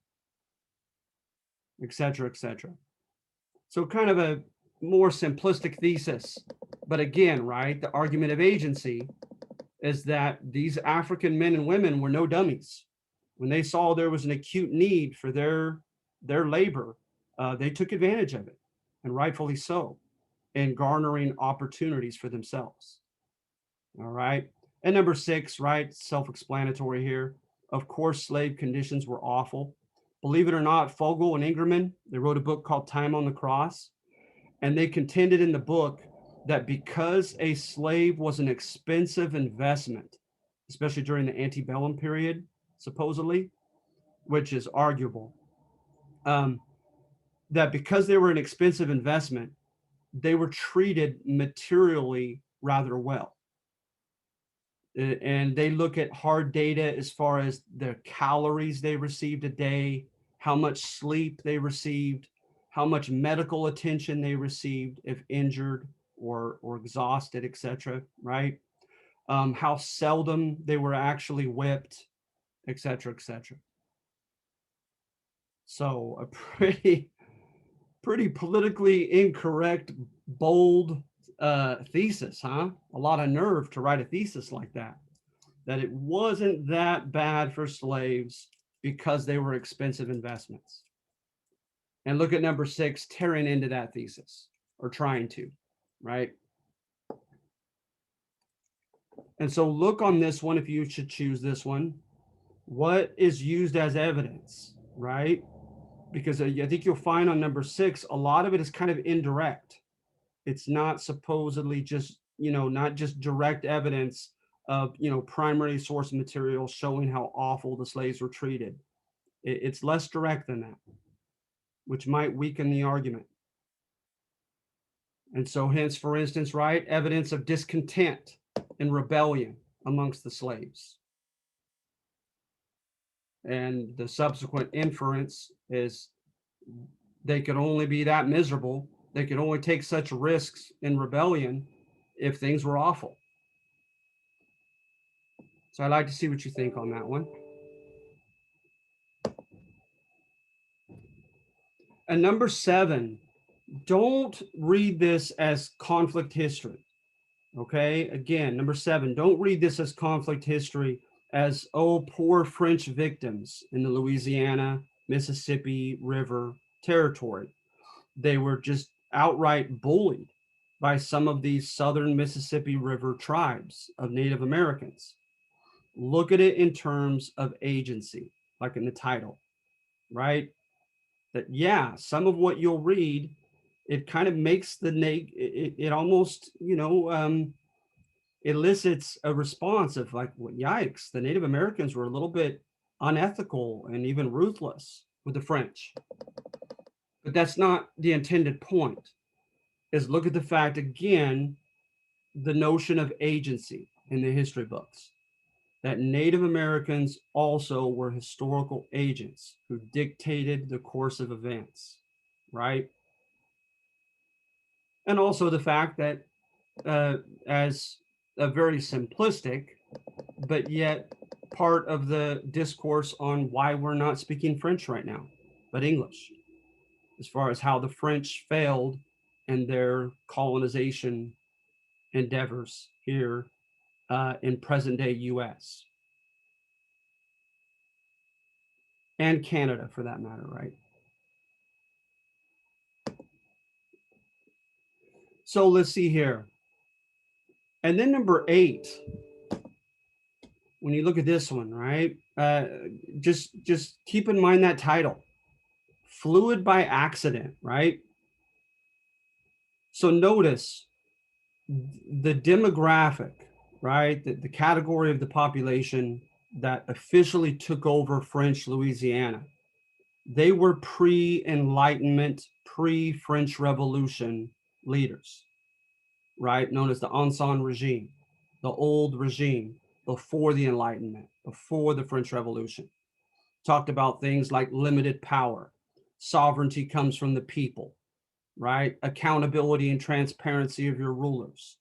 Et cetera, et cetera. So kind of a more simplistic thesis. But again, right, the argument of agency is that these African men and women were no dummies. When they saw there was an acute need for their labor, they took advantage of it, and rightfully so, in garnering opportunities for themselves. All right. And number 6, right, self-explanatory here. Of course, slave conditions were awful. Believe it or not, Fogel and Ingerman, they wrote a book called Time on the Cross, and they contended in the book that because a slave was an expensive investment, especially during the antebellum period, supposedly, which is arguable, that because they were an expensive investment, they were treated materially rather well. And they look at hard data as far as the calories they received a day, how much sleep they received, how much medical attention they received if injured or exhausted, etc. Right? How seldom they were actually whipped, etc., etc. So a pretty politically incorrect, bold thesis, huh? A lot of nerve to write a thesis like that. That it wasn't that bad for slaves because they were expensive investments. And look at number 6, tearing into that thesis, or trying to, right? And so look on this one, if you should choose this one, what is used as evidence, right? Because I think you'll find on number 6, a lot of it is kind of indirect. It's not supposedly just, not just direct evidence of, primary source material showing how awful the slaves were treated. It's less direct than that, which might weaken the argument. And so hence, for instance, right, evidence of discontent and rebellion amongst the slaves. And the subsequent inference is they could only be that miserable. They could only take such risks in rebellion if things were awful. So I'd like to see what you think on that one. And number 7, don't read this as conflict history. Okay, again, number 7, don't read this as conflict history, as, oh, poor French victims in the Louisiana, Mississippi River territory. They were just outright bullied by some of these southern Mississippi River tribes of Native Americans. Look at it in terms of agency, like in the title, right? That, yeah, some of what you'll read, it kind of makes it almost, elicits a response of like, well, yikes, the Native Americans were a little bit unethical and even ruthless with the French. But that's not the intended point. Is look at the fact again, the notion of agency in the history books, that Native Americans also were historical agents who dictated the course of events, right? And also the fact that, as a very simplistic, but yet part of the discourse on why we're not speaking French right now, but English, as far as how the French failed in their colonization endeavors here in present day US and Canada for that matter, right? So let's see here. And then number 8, when you look at this one, right? Just keep in mind that title, fluid by accident, right? So notice the demographic, right? The category of the population that officially took over French Louisiana. They were pre-Enlightenment, pre-French Revolution leaders, right? Known as the Ancien regime, the old regime before the Enlightenment, before the French Revolution. Talked about things like limited power, sovereignty comes from the people, right? Accountability and transparency of your rulers,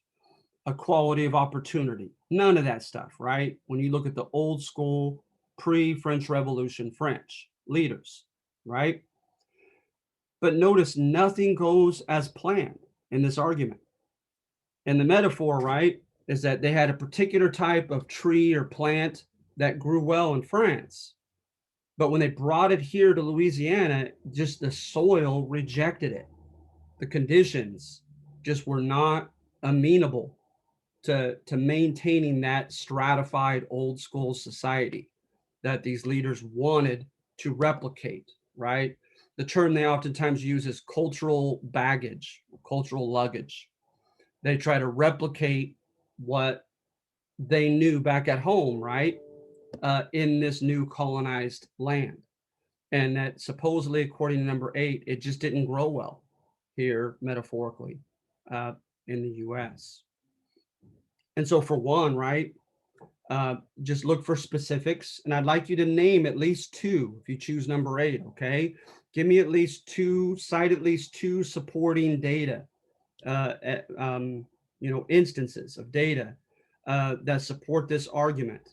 equality of opportunity, none of that stuff, right? When you look at the old school pre-French Revolution French leaders, right? But notice nothing goes as planned in this argument. And the metaphor, right, is that they had a particular type of tree or plant that grew well in France. But when they brought it here to Louisiana, just the soil rejected it. The conditions just were not amenable to maintaining that stratified old school society that these leaders wanted to replicate, right? The term they oftentimes use is cultural baggage, cultural luggage. They try to replicate what they knew back at home, right? In this new colonized land. And that supposedly, according to number 8, it just didn't grow well here, metaphorically, in the US. And so, for one, right, just look for specifics. And I'd like you to name at least 2 if you choose number 8, okay? Give me at least 2, cite at least 2 supporting data, uh, instances of data that support this argument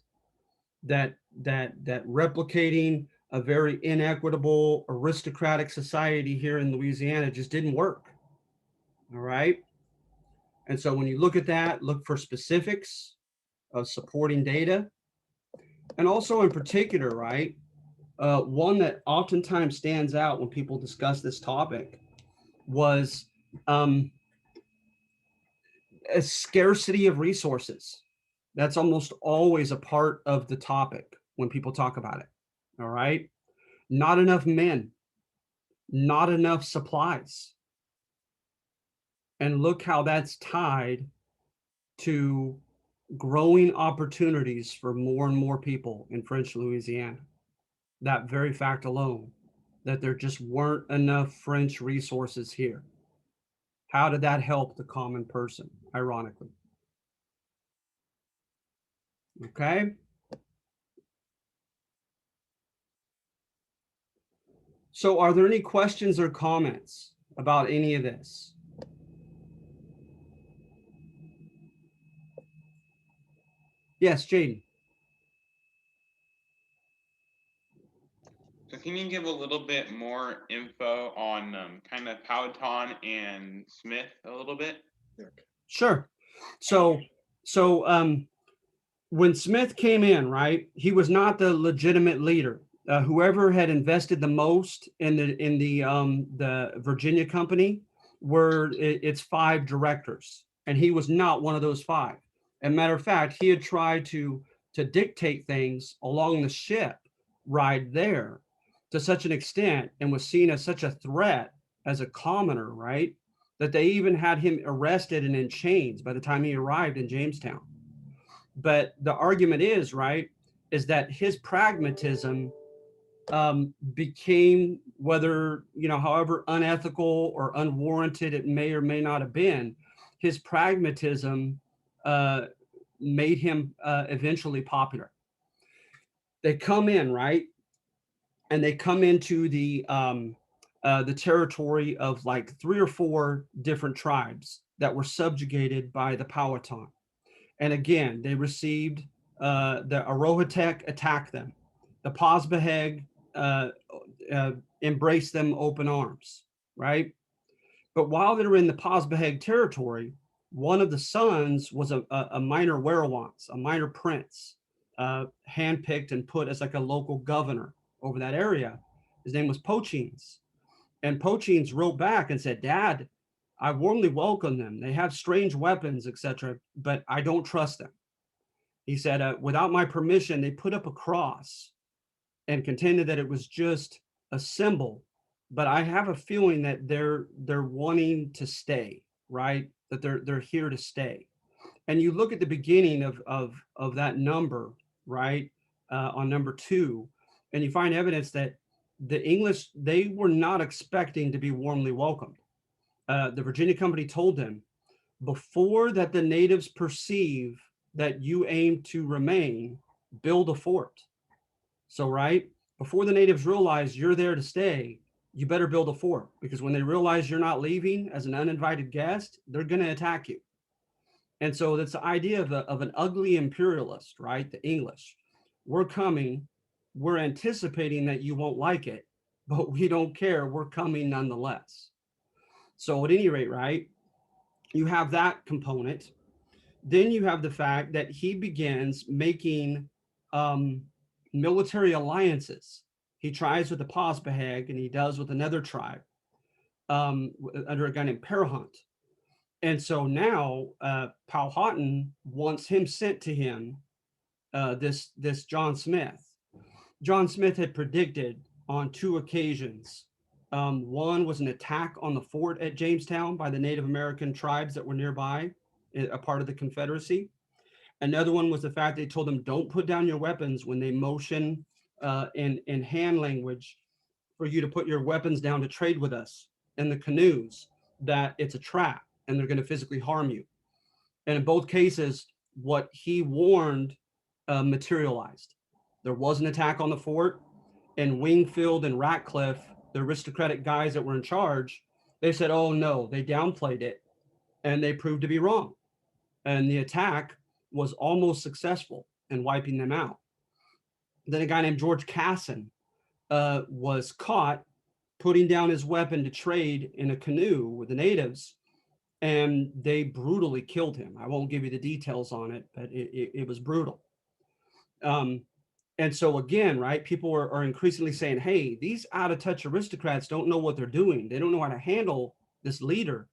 that replicating a very inequitable aristocratic society here in Louisiana just didn't work. All right. And so when you look at that, look for specifics of supporting data. And also in particular, right, one that oftentimes stands out when people discuss this topic was um, a scarcity of resources. That's almost always a part of the topic when people talk about it. All right. Not enough men, not enough supplies. And look how that's tied to growing opportunities for more and more people in French Louisiana. That very fact alone, that there just weren't enough French resources here. How did that help the common person, ironically? Okay. So, are there any questions or comments about any of this? Yes, Jaden.
So can you give a little bit more info on kind of Powhatan and Smith a little bit?
Sure. So, so when Smith came in, right, he was not the legitimate leader. Whoever had invested the most in the Virginia company were its five directors, and he was not one of those five. As a matter of fact, he had tried to dictate things along the ship ride there to such an extent, and was seen as such a threat as a commoner, right, that they even had him arrested and in chains by the time he arrived in Jamestown. But the argument is, right, is that his pragmatism became, whether, however unethical or unwarranted it may or may not have been, his pragmatism uh, made him eventually popular. They come in, right, and they come into the territory of like three or four different tribes that were subjugated by the Powhatan. And again, they received the Arohatech attacked them. The Posbeheg uh, uh, embraced them open arms, right? But while they were in the Posbeheg territory, one of the sons was a minor werewance, a minor prince, handpicked and put as like a local governor over that area. His name was Pochines. And Pochines wrote back and said, Dad, I warmly welcome them. They have strange weapons, etc., but I don't trust them. He said, without my permission, they put up a cross and contended that it was just a symbol. But I have a feeling that they're wanting to stay, right? That they're here to stay. And you look at the beginning of that number, right, on number two, and you find evidence that the English, they were not expecting to be warmly welcomed. The Virginia Company told them, before that the natives perceive that you aim to remain, build a fort. So, right, before the natives realize you're there to stay, you better build a fort, because when they realize you're not leaving as an uninvited guest, they're going to attack you. And so that's the idea of an ugly imperialist, right? The English. We're coming, we're anticipating that you won't like it, but we don't care. We're coming nonetheless. So, at any rate, right, you have that component. Then you have the fact that he begins making um, military alliances. He tries with the Paspaheg and he does with another tribe under a guy named Parahunt. And so now Powhatan wants him sent to him, this John Smith. John Smith had predicted on two occasions. One was an attack on the fort at Jamestown by the Native American tribes that were nearby, a part of the Confederacy. Another one was the fact they told them, don't put down your weapons when they motion in hand language for you to put your weapons down to trade with us in the canoes, that it's a trap and they're going to physically harm you. And in both cases, what he warned materialized. There was an attack on the fort, and Wingfield and Ratcliffe, the aristocratic guys that were in charge, they said, oh no, they downplayed it, and they proved to be wrong. And the attack was almost successful in wiping them out. Then a guy named George Casson was caught putting down his weapon to trade in a canoe with the natives, and they brutally killed him. I won't give you the details on it, but it was brutal. Um, and so again, right, people are increasingly saying, hey, these out of touch aristocrats don't know what they're doing. They don't know how to handle this leader.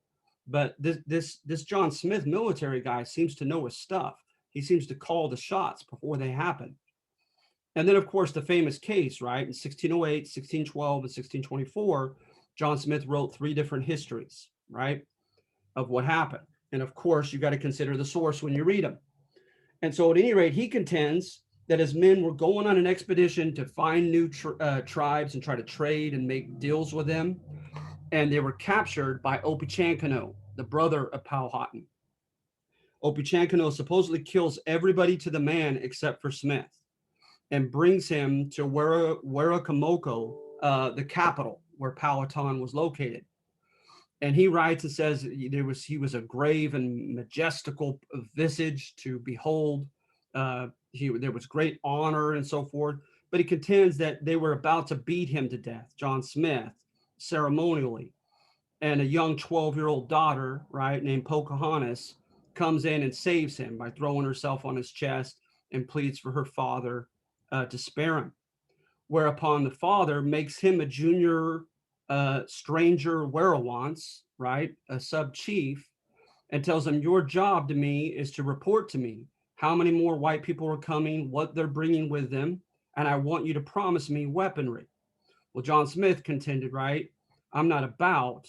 But this John Smith military guy seems to know his stuff. He seems to call the shots before they happen. And then, of course, the famous case, right, in 1608, 1612, and 1624, John Smith wrote three different histories, right, of what happened. And of course, you got to consider the source when you read them. And so, at any rate, he contends that his men were going on an expedition to find new tribes and try to trade and make deals with them. And they were captured by Opechancanough, the brother of Powhatan. Opechancanough supposedly kills everybody to the man except for Smith, and brings him to Werakamoko, the capital where Powhatan was located. And he writes and says he was a grave and majestical visage to behold. There was great honor and so forth. But he contends that they were about to beat him to death, John Smith, ceremonially, and a young 12-year-old daughter, right, named Pocahontas, comes in and saves him by throwing herself on his chest and pleads for her father to spare him. Whereupon the father makes him a junior stranger werewance, right, a sub chief, and tells him, your job to me is to report to me how many more white people are coming, what they're bringing with them, and I want you to promise me weaponry. Well, John Smith contended, right, I'm not about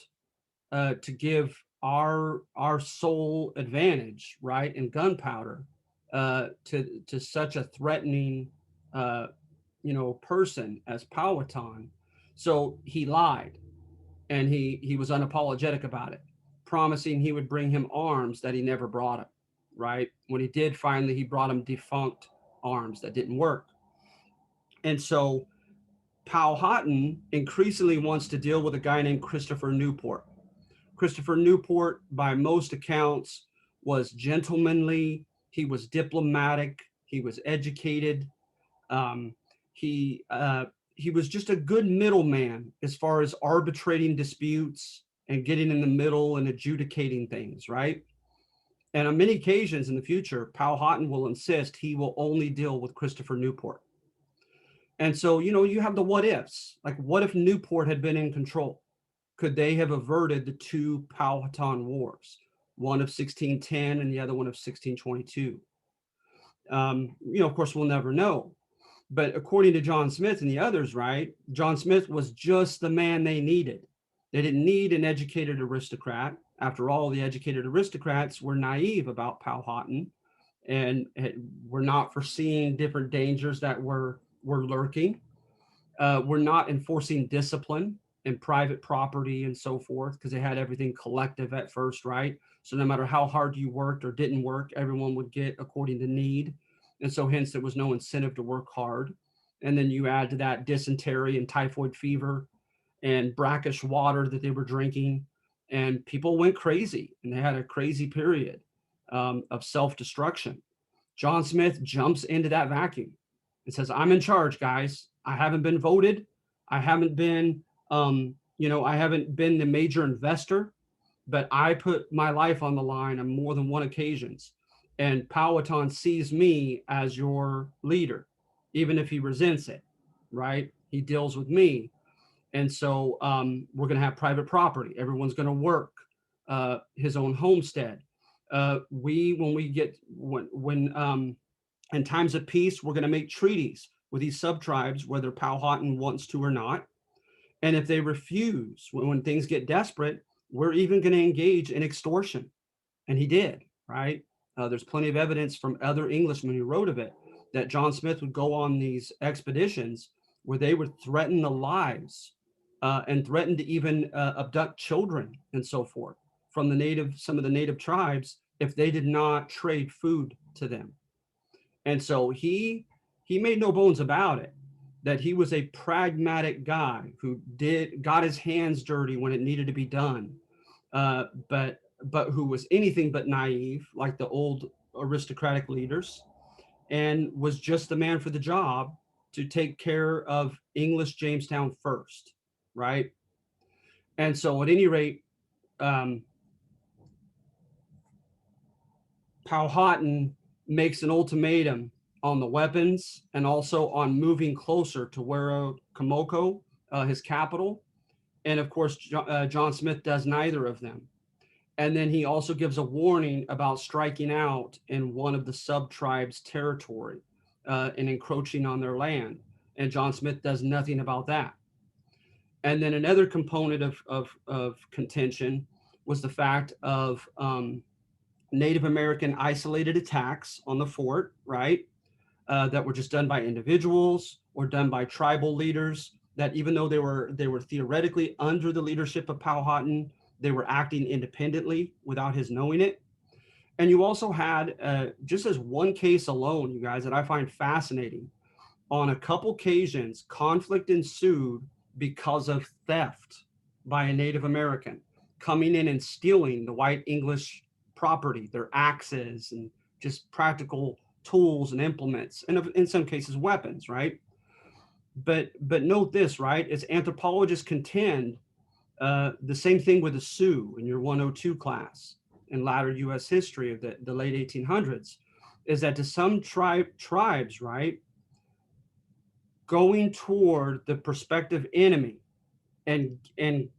to give our sole advantage, right, in gunpowder to such a threatening, uh, person as Powhatan. So he lied, and he was unapologetic about it, promising he would bring him arms that he never brought him. Right, when he did finally, he brought him defunct arms that didn't work, and so Powhatan increasingly wants to deal with a guy named Christopher Newport. Christopher Newport, by most accounts, was gentlemanly. He was diplomatic. He was educated. Um, he he was just a good middleman as far as arbitrating disputes and getting in the middle and adjudicating things, right? And on many occasions in the future, Powhatan will insist he will only deal with Christopher Newport. And so, you have the what ifs. Like, what if Newport had been in control? Could they have averted the two Powhatan wars, one of 1610 and the other one of 1622? Of course, we'll never know. But according to John Smith and the others, right, John Smith was just the man they needed. They didn't need an educated aristocrat. After all, the educated aristocrats were naive about Powhatan and were not foreseeing different dangers that were lurking. Were not enforcing discipline and private property and so forth, because they had everything collective at first, right? So no matter how hard you worked or didn't work, everyone would get according to need. And so hence there was no incentive to work hard. And then you add to that dysentery and typhoid fever and brackish water that they were drinking, and people went crazy, and they had a crazy period of self-destruction. John Smith jumps into that vacuum and says, I'm in charge, guys. I haven't been voted. I haven't been, I haven't been the major investor, but I put my life on the line on more than one occasions. And Powhatan sees me as your leader, even if he resents it, right? He deals with me. And so we're going to have private property. Everyone's going to work his own homestead. When we get, when in times of peace, we're going to make treaties with these sub-tribes, whether Powhatan wants to or not. And if they refuse, when things get desperate, we're even going to engage in extortion. And he did, right? There's plenty of evidence from other Englishmen who wrote of it that John Smith would go on these expeditions where they would threaten the lives and threaten to even abduct children and so forth from some of the native tribes if they did not trade food to them. And so he made no bones about it that he was a pragmatic guy who got his hands dirty when it needed to be done, but who was anything but naive, like the old aristocratic leaders, and was just the man for the job to take care of English Jamestown first, right? And so, at any rate, um, Powhatan makes an ultimatum on the weapons and also on moving closer to Werowocomoco, his capital. And of course, John Smith does neither of them. And then he also gives a warning about striking out in one of the sub-tribes' territory and encroaching on their land. And John Smith does nothing about that. And then another component of contention was the fact of Native American isolated attacks on the fort, right? That were just done by individuals or done by tribal leaders. That even though they were theoretically under the leadership of Powhatan, they were acting independently without his knowing it. And you also had, just as one case alone, you guys, that I find fascinating, on a couple occasions, conflict ensued because of theft by a Native American coming in and stealing the white English property, their axes and just practical tools and implements, and in some cases weapons, right? But note this, right? As anthropologists contend, the same thing with the Sioux in your 102 class. in latter U.S. history of the late 1800s, is that to some tribes, right, going toward the prospective enemy and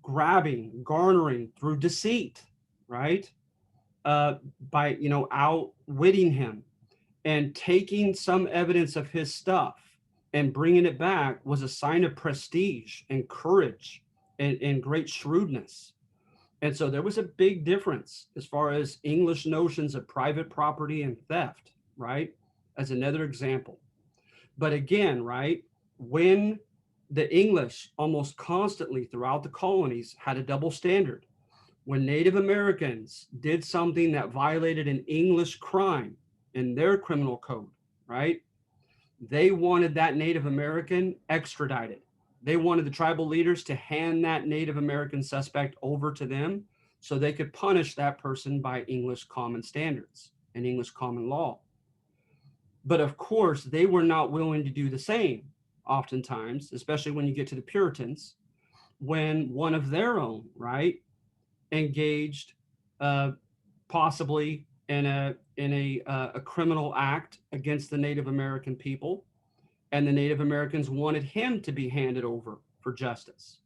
grabbing, garnering through deceit, right, by outwitting him and taking some evidence of his stuff and bringing it back was a sign of prestige and courage and great shrewdness. And so there was a big difference as far as English notions of private property and theft, right? As another example. But again, right, when the English almost constantly throughout the colonies had a double standard, when Native Americans did something that violated an English crime in their criminal code, right? They wanted that Native American extradited. They wanted the tribal leaders to hand that Native American suspect over to them so they could punish that person by English common standards and English common law. But of course, they were not willing to do the same, oftentimes, especially when you get to the Puritans, when one of their own, right, engaged uh, possibly in a criminal act against the Native American people, and the Native Americans wanted him to be handed over for justice.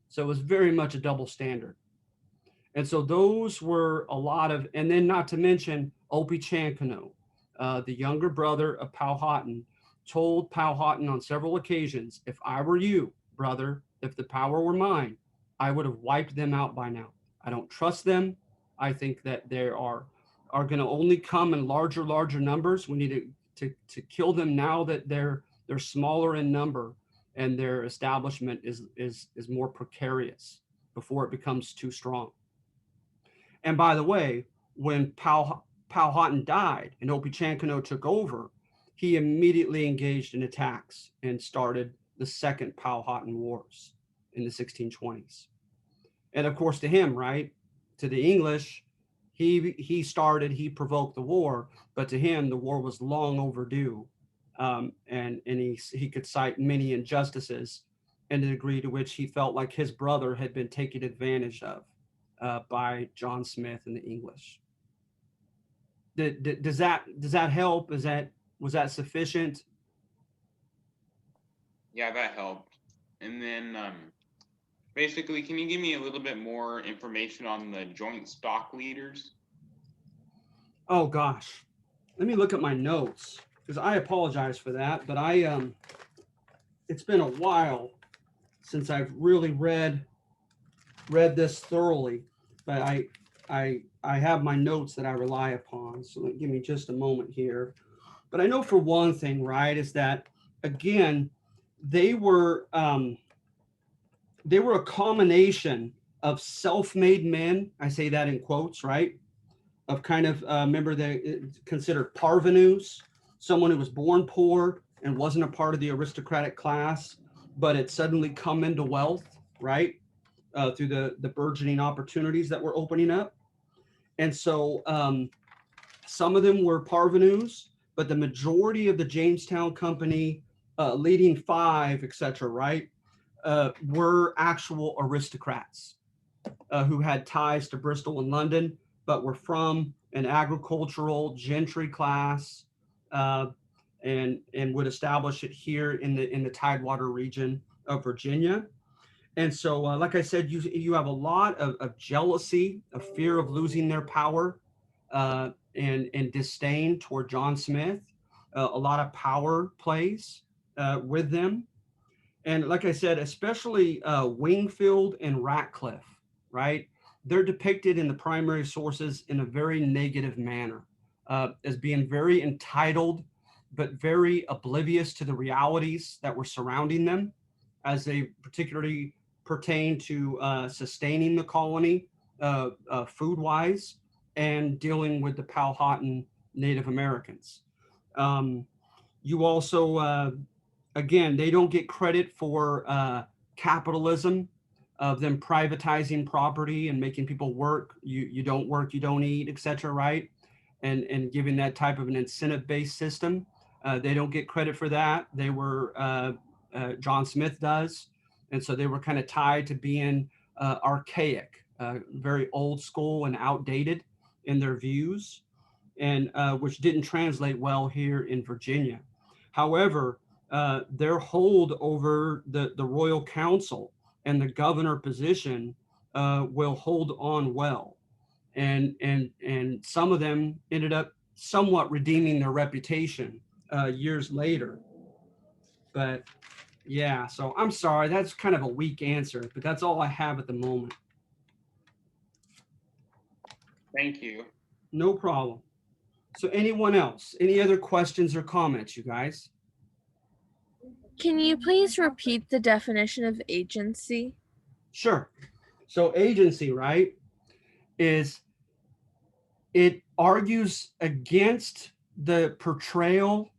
So it was very much a double standard. And so those were a lot of, and then not to mention Opie Chancano, the younger brother of Powhatan, told Powhatan on several occasions, if I were you, brother, if the power were mine, I would have wiped them out by now. I don't trust them. I think that they are going to only come in larger numbers. We need to kill them now that they're smaller in number and their establishment is more precarious before it becomes too strong. And by the way, when Powhatan died and Opie Chancano took over, he immediately engaged in attacks and started the second Powhatan Wars in the 1620s. And of course, to him, right, to the English, he provoked the war, but to him, the war was long overdue, and he could cite many injustices and the degree to which he felt like his brother had been taken advantage of by John Smith and the English. Does that help? Was that sufficient?
Yeah, that helped. And then basically, can you give me a little bit more information on the joint stock leaders?
Oh gosh, let me look at my notes because I apologize for that, but it's been a while since I've really read this thoroughly, but I have my notes that I rely upon. So give me just a moment here. But I know for one thing, right, is that again they were um, they were a combination of self-made men. I say that in quotes, right? Of kind of remember they considered parvenus, someone who was born poor and wasn't a part of the aristocratic class, but had suddenly come into wealth, right? Through the burgeoning opportunities that were opening up. And so some of them were parvenus, but the majority of the Jamestown Company, leading five, etc., right, were actual aristocrats who had ties to Bristol and London, but were from an agricultural gentry class, uh, and would establish it here in the Tidewater region of Virginia. And so, like I said, you have a lot of jealousy, a fear of losing their power, and disdain toward John Smith. A lot of power plays with them, and like I said, especially Wingfield and Ratcliffe, right? They're depicted in the primary sources in a very negative manner, as being very entitled, but very oblivious to the realities that were surrounding them, as they particularly pertain to sustaining the colony food wise and dealing with the Powhatan Native Americans. Um, you also again, they don't get credit for capitalism of them privatizing property and making people work. You don't work, you don't eat, etc. Right? And giving that type of an incentive based system. They don't get credit for that. They were John Smith does, and so they were kind of tied to being archaic, very old school and outdated in their views, and which didn't translate well here in Virginia. However, their hold over the royal council and the governor position will hold on well. And some of them ended up somewhat redeeming their reputation years later. But yeah, so I'm sorry, that's kind of a weak answer, but that's all I have at the moment.
Thank you.
No problem. So anyone else? Any other questions or comments, you guys?
Can you please repeat the definition of agency?
Sure. So agency, right, is it argues against the portrayal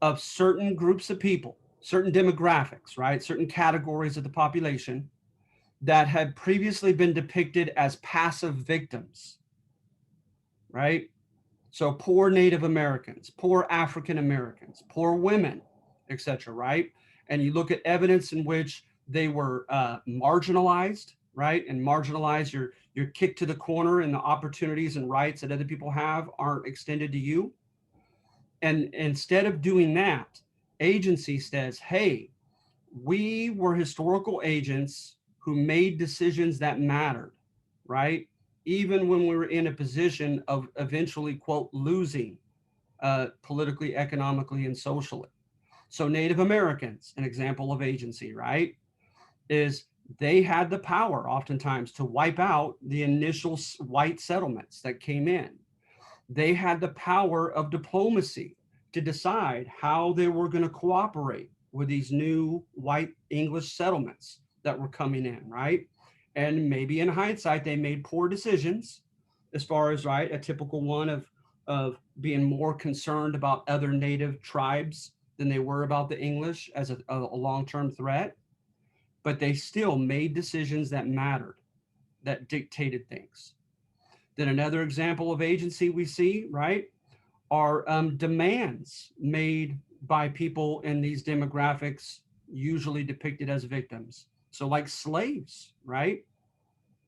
of certain groups of people, certain demographics, right, certain categories of the population that had previously been depicted as passive victims, right? So poor Native Americans, poor African Americans, poor women, etc., right? And you look at evidence in which they were marginalized, right? And marginalized, you're kicked to the corner, and the opportunities and rights that other people have aren't extended to you. And instead of doing that, agency says, hey, we were historical agents who made decisions that mattered, right? Even when we were in a position of eventually, quote, losing politically, economically, and socially. So Native Americans, an example of agency, right, is they had the power oftentimes to wipe out the initial white settlements that came in. They had the power of diplomacy to decide how they were going to cooperate with these new white English settlements that were coming in, right? And maybe in hindsight, they made poor decisions as far as, right, a typical one of being more concerned about other native tribes than they were about the English as a long-term threat. But they still made decisions that mattered, that dictated things. Then another example of agency we see, right, are demands made by people in these demographics, usually depicted as victims. So like slaves, right,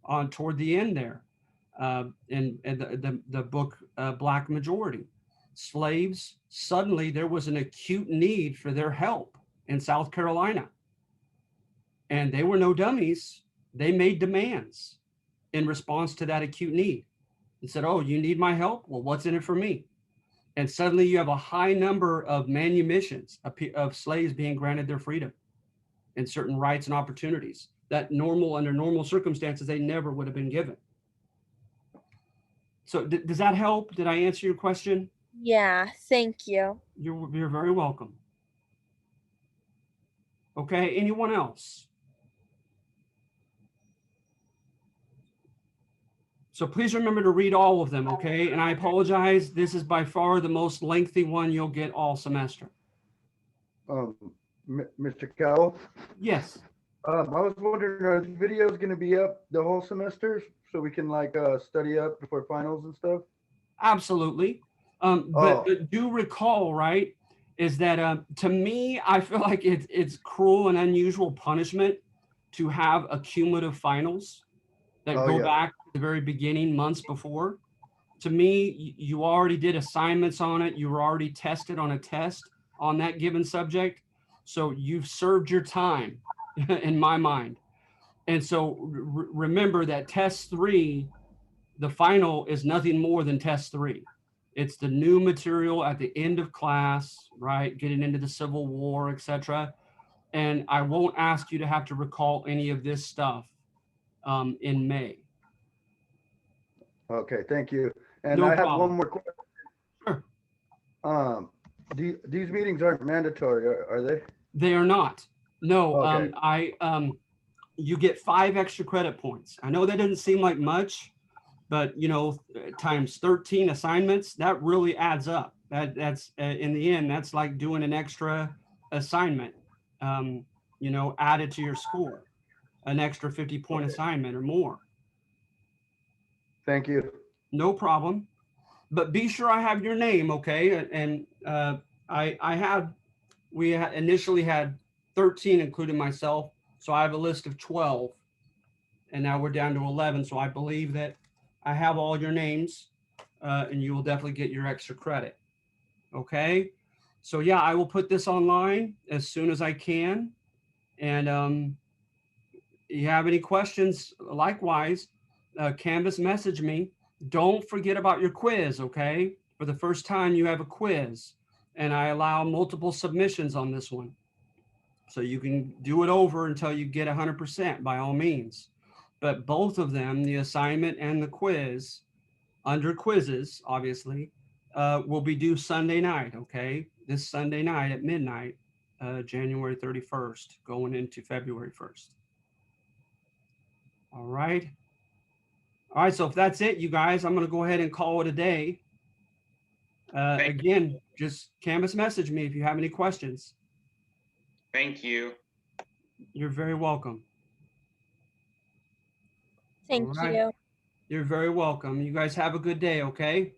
on toward the end there, in the book Black Majority. Slaves, suddenly there was an acute need for their help in South Carolina. And they were no dummies. They made demands in response to that acute need and said, oh, you need my help? Well, what's in it for me? And suddenly you have a high number of manumissions of slaves being granted their freedom and certain rights and opportunities that under normal circumstances, they never would have been given. So does that help? Did I answer your question?
Yeah, thank you.
You're very welcome. Okay, anyone else? So please remember to read all of them, okay? And I apologize, this is by far the most lengthy one you'll get all semester.
Mr. Cowell,
Yes.
I was wondering, are these videos going to be up the whole semester so we can like study up before finals and stuff?
Absolutely. But do recall, right, is that to me, I feel like it's cruel and unusual punishment to have a cumulative finals that go back to the very beginning, months before. To me, you already did assignments on it. You were already tested on a test on that given subject. So you've served your time in my mind. And so remember that test 3, the final is nothing more than test 3. It's the new material at the end of class, right? Getting into the Civil War, etc. And I won't ask you to have to recall any of this stuff in May.
Okay, thank you. And
No
I have
problem.
one more question.
Sure.
These meetings aren't mandatory, are they?
They are not. No,
Okay.
You get 5 extra credit points. I know that doesn't seem like much, but you know, times 13 assignments, that really adds up. That's in the end, that's like doing an extra assignment, you know, added to your score, an extra 50-point assignment or more.
Thank you.
No problem. But be sure I have your name, okay? And we initially had 13, including myself. So I have a list of 12, and now we're down to 11. So I believe that I have all your names. and you will definitely get your extra credit. Okay. So yeah, I will put this online as soon as I can. And you have any questions, likewise, Canvas message me. Don't forget about your quiz, okay? For the first time, you have a quiz, and I allow multiple submissions on this one. So you can do it over until you get 100% by all means. But both of them, the assignment and the quiz, under quizzes, obviously, will be due Sunday night, okay? This Sunday night at midnight, January 31st, going into February 1st. All right. All right, so if that's it, you guys, I'm going to go ahead and call it a day. Again, just Canvas message me if you have any questions.
Thank you.
You're very welcome.
Thank
All right.
you.
You're very welcome. You guys have a good day, okay?